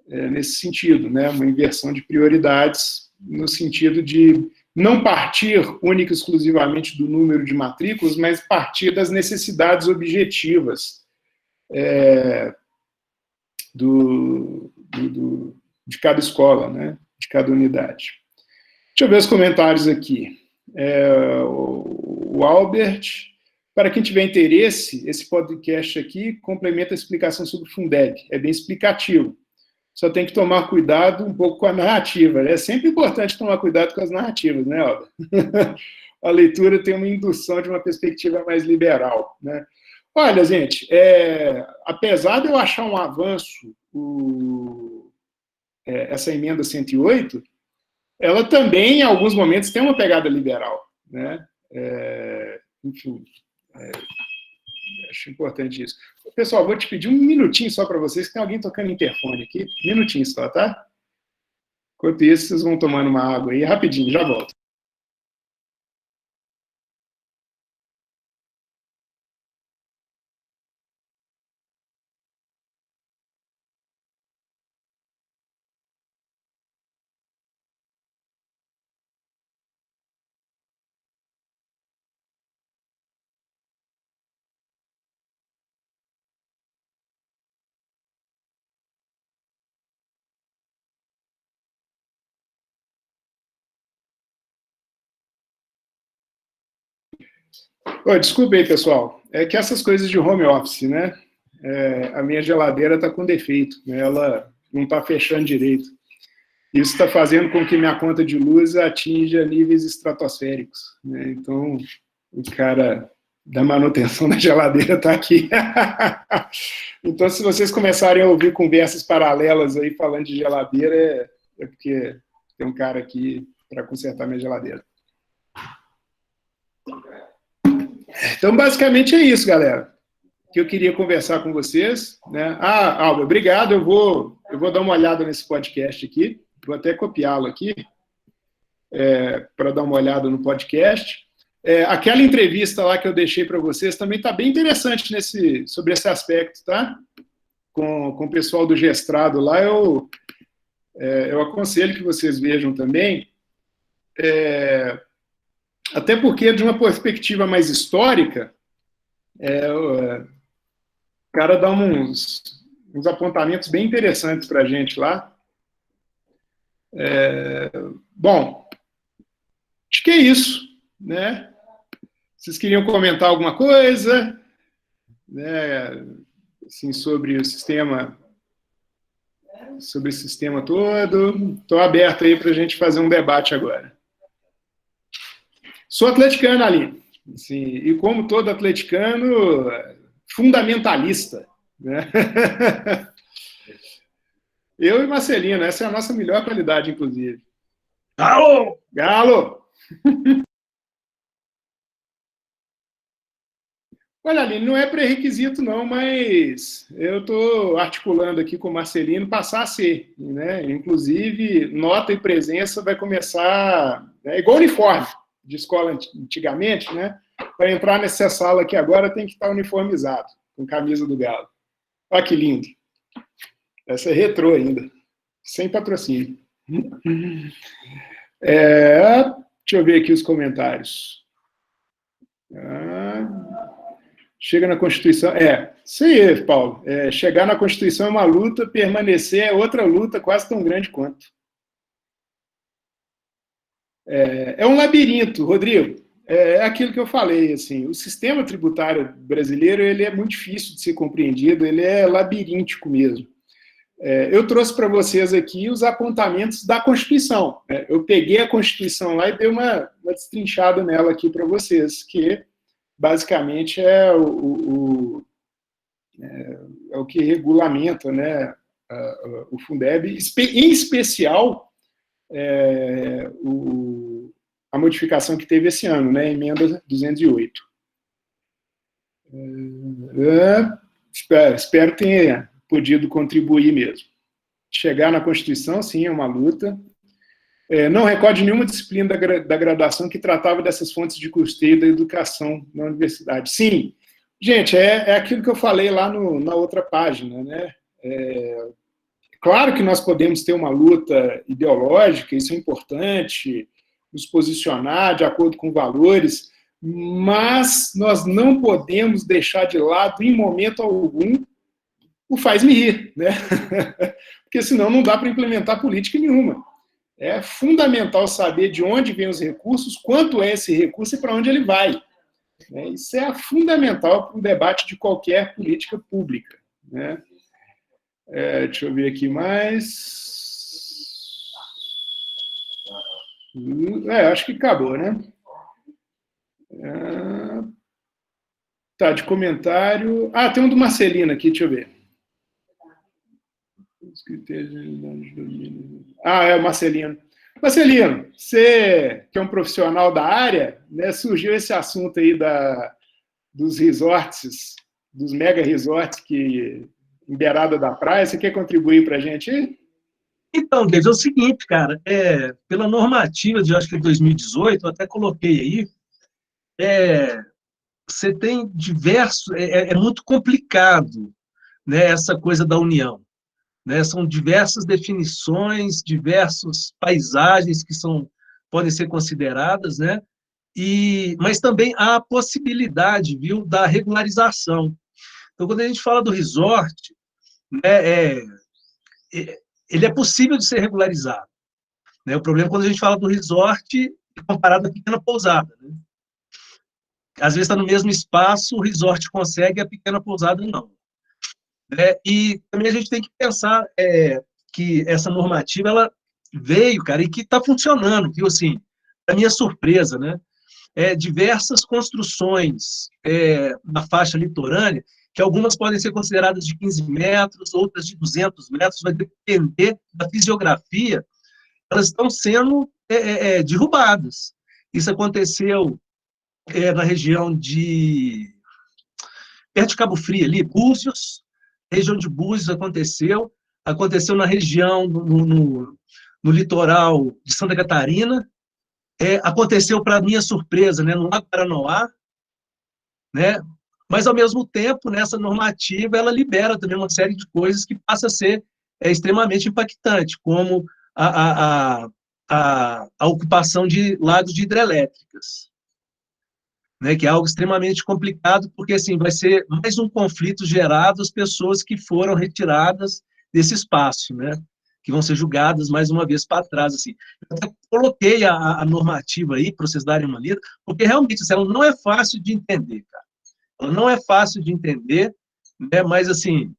nesse sentido, né, uma inversão de prioridades no sentido de não partir única e exclusivamente do número de matrículas, mas partir das necessidades objetivas de cada escola, né, de cada unidade. Deixa eu ver os comentários aqui. O Albert, para quem tiver interesse, esse podcast aqui complementa a explicação sobre o Fundeb, é bem explicativo. Só tem que tomar cuidado um pouco com a narrativa. É sempre importante tomar cuidado com as narrativas, né, Albert? A leitura tem uma indução de uma perspectiva mais liberal, né? Olha, gente, apesar de eu achar um avanço essa emenda 108, ela também, em alguns momentos, tem uma pegada liberal, né? Enfim, acho importante isso. Pessoal, vou te pedir um minutinho só para vocês, que tem alguém tocando interfone aqui. Um minutinho só, tá? Enquanto isso, vocês vão tomando uma água aí, rapidinho, já volto. Desculpe aí, pessoal. É que essas coisas de home office, né? A minha geladeira está com defeito, né? Ela não está fechando direito. Isso está fazendo com que minha conta de luz atinja níveis estratosféricos, né? Então, o cara da manutenção da geladeira está aqui. Então, se vocês começarem a ouvir conversas paralelas aí falando de geladeira, é porque tem um cara aqui para consertar minha geladeira. Então, basicamente é isso, galera, que eu queria conversar com vocês, né? Alba, obrigado, eu vou dar uma olhada nesse podcast aqui, vou até copiá-lo aqui, para dar uma olhada no podcast. Aquela entrevista lá que eu deixei para vocês também está bem interessante sobre esse aspecto, tá? Com o pessoal do Gestrado lá, eu aconselho que vocês vejam também, até porque, de uma perspectiva mais histórica, o cara dá uns apontamentos bem interessantes para a gente lá. Bom, acho que é isso, né? Vocês queriam comentar alguma coisa, né, assim, sobre esse sistema todo? Estou aberto aí para a gente fazer um debate agora. Sou atleticano, Aline, assim, e como todo atleticano, fundamentalista, né? Eu e Marcelino, essa é a nossa melhor qualidade, inclusive. Galo! Galo! Olha, Aline, não é pré-requisito não, mas eu estou articulando aqui com o Marcelino passar a ser, né? Inclusive, nota e presença vai começar, igual uniforme de escola antigamente, né? Para entrar nessa sala aqui agora tem que estar uniformizado, com camisa do Galo. Olha que lindo. Essa é retrô ainda, sem patrocínio. Deixa eu ver aqui os comentários. Chega na Constituição... isso aí, Paulo. Chegar na Constituição é uma luta, permanecer é outra luta quase tão grande quanto. É um labirinto, Rodrigo. É aquilo que eu falei, assim, o sistema tributário brasileiro ele é muito difícil de ser compreendido, ele é labiríntico mesmo. Eu trouxe para vocês aqui os apontamentos da Constituição. Eu peguei a Constituição lá e dei uma destrinchada nela aqui para vocês, que basicamente é o que regulamenta, né, o Fundeb, em especial a modificação que teve esse ano, né, a emenda 208. Espero que tenha podido contribuir mesmo. Chegar na Constituição, sim, é uma luta. Não recordo nenhuma disciplina da graduação que tratava dessas fontes de custeio da educação na universidade. Sim, gente, é aquilo que eu falei lá na outra página, né? Claro que nós podemos ter uma luta ideológica, isso é importante, nos posicionar de acordo com valores, mas nós não podemos deixar de lado, em momento algum, o faz-me rir, né? Porque senão não dá para implementar política nenhuma. É fundamental saber de onde vêm os recursos, quanto é esse recurso e para onde ele vai. Isso é fundamental para o debate de qualquer política pública, né? Deixa eu ver aqui mais. Acho que acabou, né? Tá, de comentário... tem um do Marcelino aqui, deixa eu ver. É o Marcelino. Marcelino, você que é um profissional da área, né, surgiu esse assunto aí dos resorts, dos mega resorts que em beirada da praia. Você quer contribuir para a gente aí? Então, Deus, é o seguinte, cara, pela normativa de, acho que 2018, eu até coloquei aí, você tem diversos, é muito complicado, né, essa coisa da união, né, são diversas definições, diversas paisagens que podem ser consideradas, né, mas também há a possibilidade, viu, da regularização. Então, quando a gente fala do resort, né, ele é possível de ser regularizado, né? O problema é quando a gente fala do resort comparado à pequena pousada, né? às vezes está no mesmo espaço, o resort consegue, a pequena pousada não. E também a gente tem que pensar que essa normativa, ela veio, cara, e que está funcionando, viu, assim, para minha surpresa, né? Diversas construções na faixa litorânea, que algumas podem ser consideradas de 15 metros, outras de 200 metros, vai depender da fisiografia, elas estão sendo derrubadas. Isso aconteceu na região perto de Cabo Frio, ali, Búzios, região de Búzios aconteceu na região, no litoral de Santa Catarina, aconteceu, para minha surpresa, né, no Lago Paranoá, né, mas, ao mesmo tempo, nessa normativa, ela libera também uma série de coisas que passa a ser extremamente impactante, como a ocupação de lagos de hidrelétricas, né, que é algo extremamente complicado, porque assim, vai ser mais um conflito gerado às pessoas que foram retiradas desse espaço, né, que vão ser julgadas mais uma vez para trás. Assim. Eu até coloquei a normativa aí, para vocês darem uma lida, porque realmente assim, ela não é fácil de entender, cara. Ela não é fácil de entender, né, mas assim,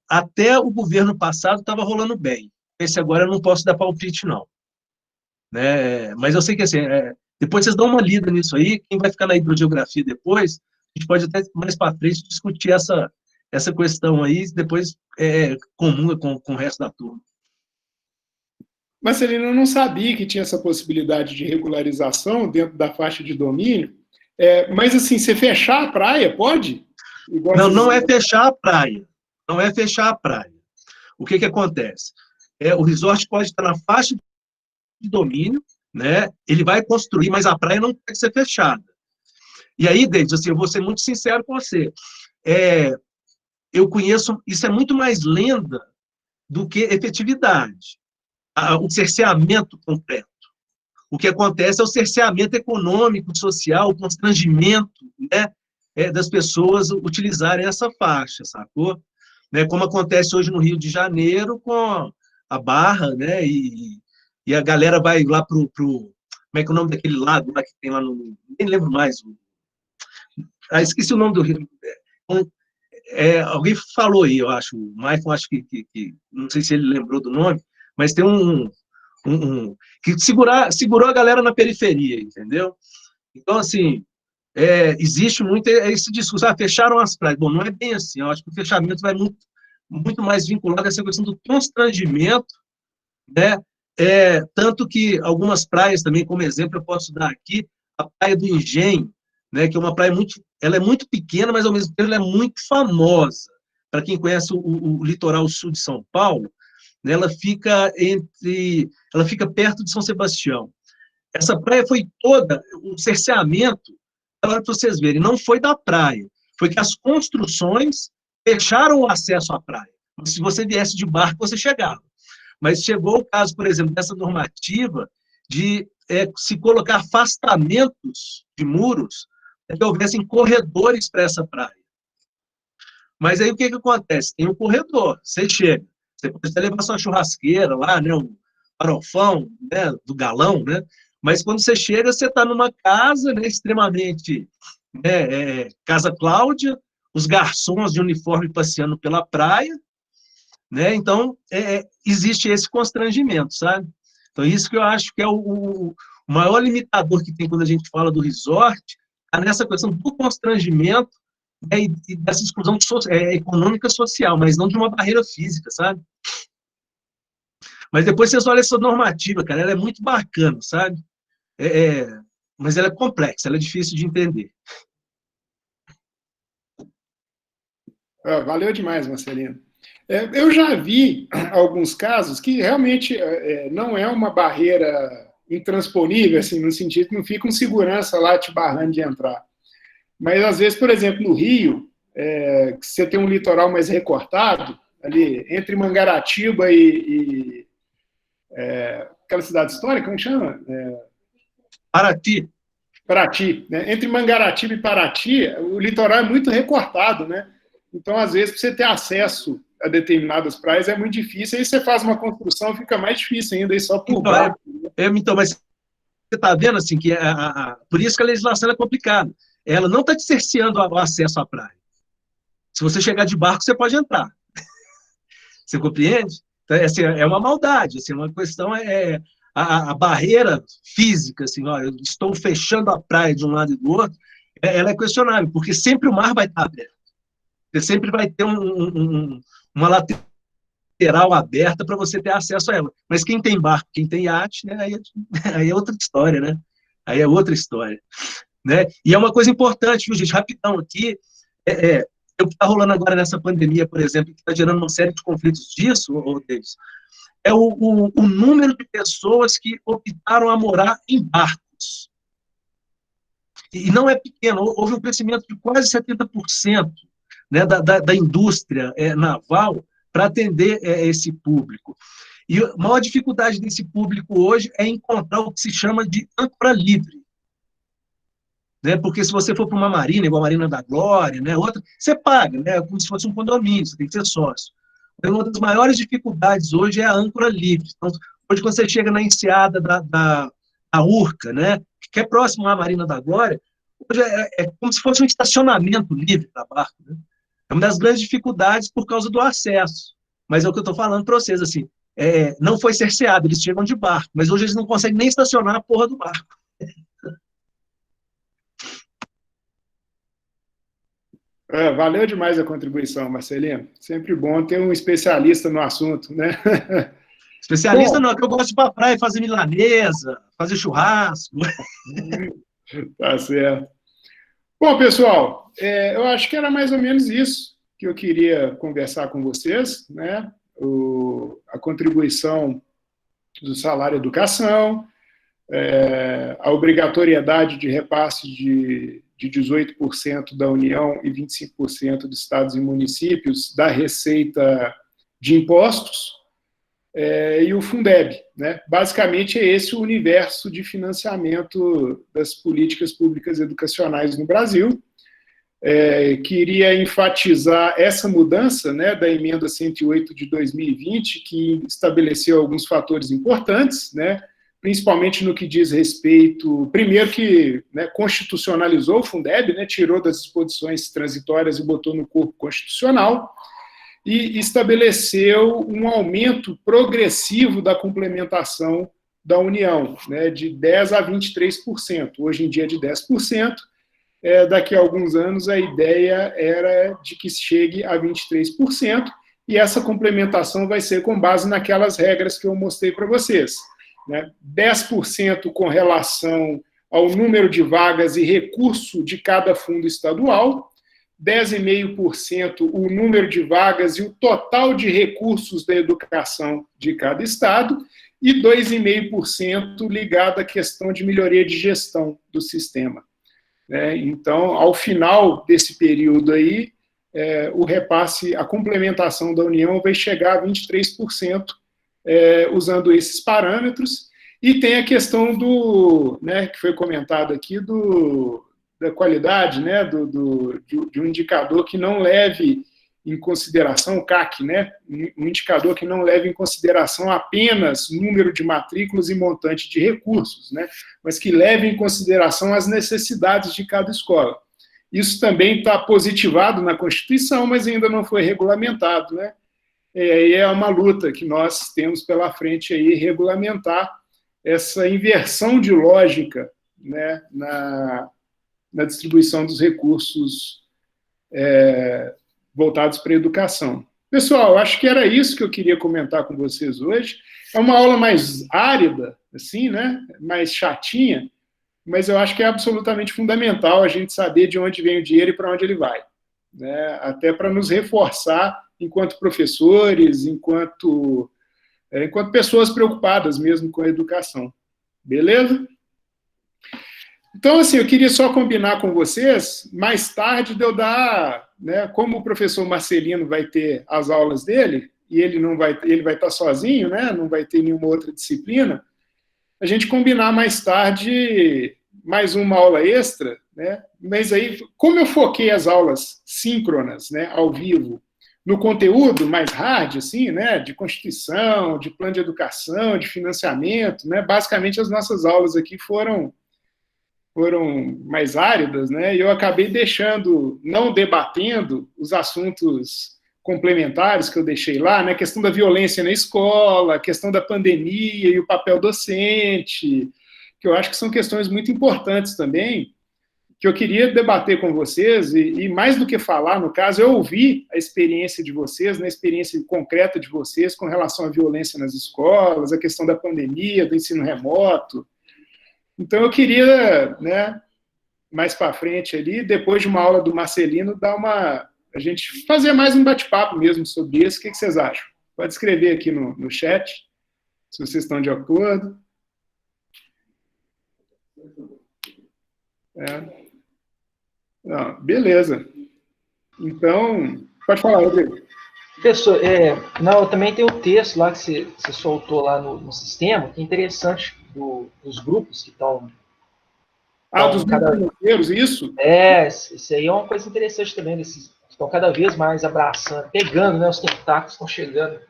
até o governo passado estava rolando bem. Esse agora eu não posso dar palpite, não. Né? Mas eu sei que assim, depois vocês dão uma lida nisso aí, quem vai ficar na hidrogeografia depois, a gente pode até mais para frente discutir essa questão aí, depois comunga com o resto da turma. Marcelino, eu não sabia que tinha essa possibilidade de regularização dentro da faixa de domínio, mas assim, você fechar a praia, pode? Não é fechar a praia. Não é fechar a praia. O que acontece? O resort pode estar na faixa de domínio, né? Ele vai construir, mas a praia não tem que ser fechada. E aí, David, assim, eu vou ser muito sincero com você. Eu conheço, isso é muito mais lenda do que efetividade. O cerceamento completo. O que acontece é o cerceamento econômico, social, o constrangimento, né, das pessoas utilizarem essa faixa, sacou? Né, como acontece hoje no Rio de Janeiro com a Barra, né, e a galera vai lá como é que é o nome daquele lago lá que tem lá no... Nem lembro mais. Esqueci o nome do rio. Alguém falou aí, eu acho, o Maicon, acho que não sei se ele lembrou do nome, mas tem que segurou a galera na periferia, entendeu? Então, assim, existe muito esse discurso, fecharam as praias. Bom, não é bem assim, eu acho que o fechamento vai muito mais vinculado a essa questão do constrangimento, né? Tanto que algumas praias também, como exemplo, eu posso dar aqui, a Praia do Engenho, né, que é uma praia ela é muito pequena, mas ao mesmo tempo ela é muito famosa. Para quem conhece o litoral sul de São Paulo, né, ela fica perto de São Sebastião. Essa praia foi toda, o cerceamento, para vocês verem, não foi da praia, foi que as construções fecharam o acesso à praia. Se você viesse de barco, você chegava. Mas chegou o caso, por exemplo, dessa normativa de se colocar afastamentos de muros, que houvessem corredores para essa praia. Mas aí o que acontece? Tem um corredor, você chega, você pode até levar sua churrasqueira lá, né, um farofão, né, do galão, né, mas quando você chega, você está numa casa, né, extremamente Casa Cláudia, os garçons de uniforme passeando pela praia, né? Então, existe esse constrangimento, sabe? Então, isso que eu acho que é o maior limitador que tem quando a gente fala do resort, é nessa questão do constrangimento, né, e dessa exclusão econômica social, mas não de uma barreira física, sabe? Mas depois vocês olham essa normativa, cara, ela é muito bacana, sabe? Mas ela é complexa, ela é difícil de entender. Valeu demais, Marcelino. Eu já vi alguns casos que realmente não é uma barreira intransponível, assim, no sentido que não fica um segurança lá te barrando de entrar. Mas, às vezes, por exemplo, no Rio, você tem um litoral mais recortado, ali entre Mangaratiba e aquela cidade histórica, como chama? Paraty. Paraty, né? Entre Mangaratiba e Paraty, o litoral é muito recortado, né? Então, às vezes, para você ter acesso a determinadas praias é muito difícil, aí você faz uma construção, fica mais difícil ainda, aí só por baixo. Então, mas você está vendo assim, que por isso que a legislação é complicada. ela não está te cerceando o acesso à praia. Se você chegar de barco, você pode entrar. Você compreende? Então, assim, é uma maldade, assim, uma questão a barreira física, assim, ó, eu estou fechando a praia de um lado e do outro, ela é questionável, porque sempre o mar vai estar aberto. Você sempre vai ter uma lateral aberta para você ter acesso a ela. Mas quem tem barco, quem tem iate, né, aí é outra história, né? Aí é outra história. Né? E é uma coisa importante, viu, gente? Rapidão aqui, o que está rolando agora nessa pandemia, por exemplo, que está gerando uma série de conflitos disso, Davis, é o número de pessoas que optaram a morar em barcos. E não é pequeno, houve um crescimento de quase 70%, né, da indústria naval para atender esse público. E a maior dificuldade desse público hoje é encontrar o que se chama de âncora livre. Né? Porque se você for para uma marina, igual a Marina da Glória, né, outra, você paga, né, como se fosse um condomínio, você tem que ser sócio. Então, uma das maiores dificuldades hoje é a âncora livre. Então, hoje, quando você chega na enseada da Urca, né, que é próximo à Marina da Glória, hoje é como se fosse um estacionamento livre para barco. Né? É uma das grandes dificuldades por causa do acesso. Mas é o que eu estou falando para vocês, assim, não foi cerceado, eles chegam de barco, mas hoje eles não conseguem nem estacionar a porra do barco. Valeu demais a contribuição, Marcelino. Sempre bom ter um especialista no assunto, né? Especialista não, que eu gosto de ir para a praia fazer milanesa, fazer churrasco. Tá certo. Bom, pessoal, eu acho que era mais ou menos isso que eu queria conversar com vocês, né? A contribuição do salário educação, a obrigatoriedade de repasse de 18% da União e 25% dos estados e municípios da receita de impostos, e o Fundeb. Né? Basicamente, é esse o universo de financiamento das políticas públicas educacionais no Brasil. Queria enfatizar essa mudança, né, da emenda 108 de 2020, que estabeleceu alguns fatores importantes, né, principalmente no que diz respeito, primeiro que, né, constitucionalizou o Fundeb, né, tirou das disposições transitórias e botou no corpo constitucional, e estabeleceu um aumento progressivo da complementação da União, né, de 10% a 23%, hoje em dia de 10%, daqui a alguns anos a ideia era de que chegue a 23%, e essa complementação vai ser com base naquelas regras que eu mostrei para vocês. Né? 10% com relação ao número de vagas e recurso de cada fundo estadual, 10,5% o número de vagas e o total de recursos da educação de cada estado, e 2,5% ligado à questão de melhoria de gestão do sistema. Então, ao final desse período aí, o repasse, a complementação da União vai chegar a 23%, usando esses parâmetros, e tem a questão né, que foi comentado aqui, da qualidade, né, de um indicador que não leve em consideração, o CAC, né, um indicador que não leve em consideração apenas número de matrículas e montante de recursos, né, mas que leve em consideração as necessidades de cada escola. Isso também está positivado na Constituição, mas ainda não foi regulamentado, né, e é uma luta que nós temos pela frente aí, regulamentar essa inversão de lógica, né, na distribuição dos recursos voltados para a educação. Pessoal, acho que era isso que eu queria comentar com vocês hoje. É uma aula mais árida, assim, né, mais chatinha, mas eu acho que é absolutamente fundamental a gente saber de onde vem o dinheiro e para onde ele vai, né, até para nos reforçar enquanto professores, enquanto pessoas preocupadas mesmo com a educação. Beleza? Então, assim, eu queria só combinar com vocês, mais tarde de eu dar, né, como o professor Marcelino vai ter as aulas dele, e ele vai estar sozinho, né, não vai ter nenhuma outra disciplina, a gente combinar mais tarde mais uma aula extra, né, mas aí, como eu foquei as aulas síncronas, né, ao vivo, no conteúdo mais hard, assim, né, de Constituição, de plano de educação, de financiamento, né, basicamente as nossas aulas aqui foram foram mais áridas, né? E eu acabei não debatendo os assuntos complementares que eu deixei lá, né? A questão da violência na escola, a questão da pandemia e o papel docente, que eu acho que são questões muito importantes também, que eu queria debater com vocês, e mais do que falar, no caso, eu ouvi a experiência de vocês, né, a experiência concreta de vocês com relação à violência nas escolas, a questão da pandemia, do ensino remoto. Então, eu queria, né, mais para frente ali, depois de uma aula do Marcelino, a gente fazer mais um bate-papo mesmo sobre isso. O que vocês acham? Pode escrever aqui no chat, se vocês estão de acordo. Não, beleza. Então, pode falar, Rodrigo. Professor, eu também tenho o texto lá que você soltou lá no sistema, que é interessante, dos grupos que estão... Dos grupos isso? Isso aí é uma coisa interessante também, desses que estão cada vez mais abraçando, pegando, né, os tentáculos estão chegando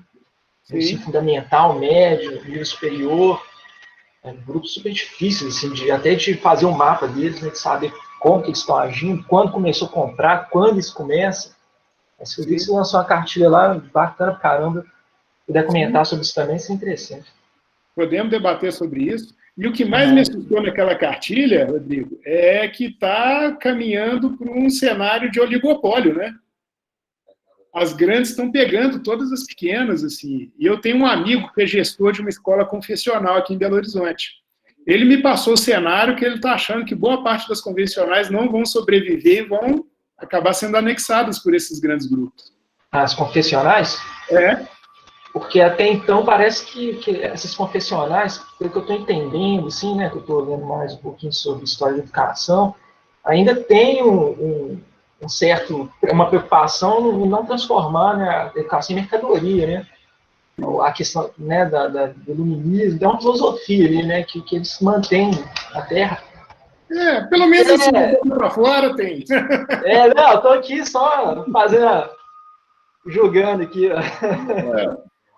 no ensino fundamental, médio, nível superior, grupos super difíceis, assim, até de fazer um mapa deles, né, de saber como que eles estão agindo, quando começou a comprar, quando isso começa. Se você lançou uma cartilha lá, bacana pra caramba, puder comentar sobre isso também, isso é interessante. Podemos debater sobre isso. E o que mais me assustou naquela cartilha, Rodrigo, é que está caminhando para um cenário de oligopólio, né? As grandes estão pegando todas as pequenas, assim. E eu tenho um amigo que é gestor de uma escola confessional aqui em Belo Horizonte. Ele me passou o cenário que ele está achando que boa parte das convencionais não vão sobreviver e vão acabar sendo anexadas por esses grandes grupos. As confessionais? Porque até então parece que essas confessionais, pelo que eu estou entendendo, assim, né, que eu estou lendo mais um pouquinho sobre história da educação, ainda tem uma preocupação em não transformar, né, a educação em mercadoria, né? A questão, né, do iluminismo, tem uma filosofia ali, né, que eles mantêm a Terra. Pelo menos assim, para fora tem. Não, eu tô aqui só jogando aqui, ó.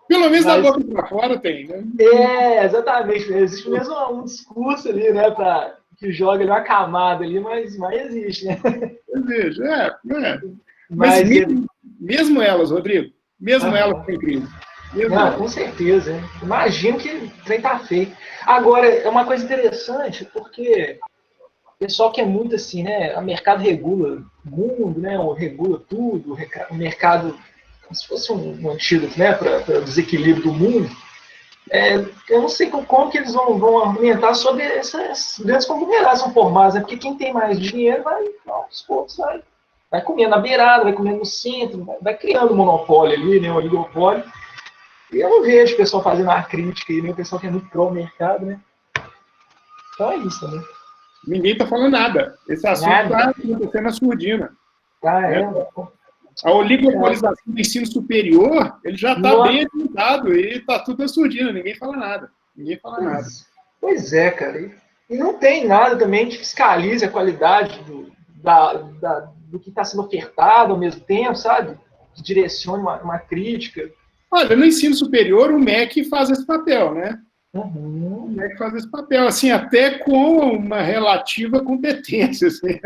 Pelo menos da boca para fora tem, né? Exatamente. Existe mesmo um discurso ali, né, que joga ali uma camada ali, mas existe, né? Existe, Mas mesmo elas, Rodrigo, elas têm crise. Com certeza, hein? Imagino que o trem tá feio. Agora, é uma coisa interessante, porque o pessoal que é muito assim, né? O mercado regula o mundo, né? Regula tudo, o mercado, como se fosse um antídoto, né? Para o desequilíbrio do mundo. Eu não sei como que eles vão argumentar sobre essas grandes conglomerados são formadas, né? Porque quem tem mais dinheiro vai, aos poucos, vai comendo na beirada, vai comendo no centro, vai criando um monopólio ali, né? Um oligopólio. E eu não vejo o pessoal fazendo uma crítica aí, né? O pessoal que é muito pró-mercado, né? Então é isso, né? Ninguém está falando nada. Esse assunto está acontecendo na surdina. A oligopolização do ensino superior, ele já está bem adiantado e está tudo na surdina. Ninguém fala nada. Pois é, cara. E não tem nada também que fiscalize a qualidade do que está sendo ofertado ao mesmo tempo, sabe? Que direcione uma crítica. Olha, no ensino superior, o MEC faz esse papel, né? Uhum. O MEC faz esse papel, assim, até com uma relativa competência. Assim.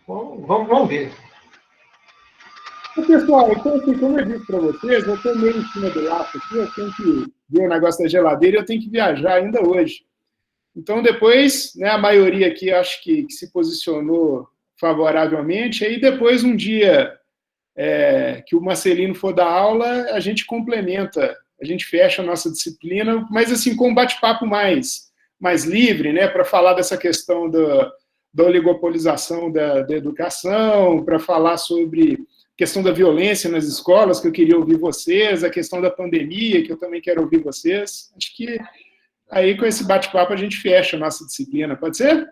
Vamos ver. Pessoal, então, assim, como eu disse para vocês, eu estou meio em cima do laço aqui, eu tenho que ver o negócio da geladeira e eu tenho que viajar ainda hoje. Então, depois, né, a maioria aqui acho que se posicionou favoravelmente, aí depois, um dia que o Marcelino for dar aula, a gente complementa, a gente fecha a nossa disciplina, mas assim, com um bate-papo mais livre, né, para falar dessa questão da oligopolização da educação, para falar sobre a questão da violência nas escolas, que eu queria ouvir vocês, a questão da pandemia, que eu também quero ouvir vocês. Acho que aí, com esse bate-papo, a gente fecha a nossa disciplina, pode ser?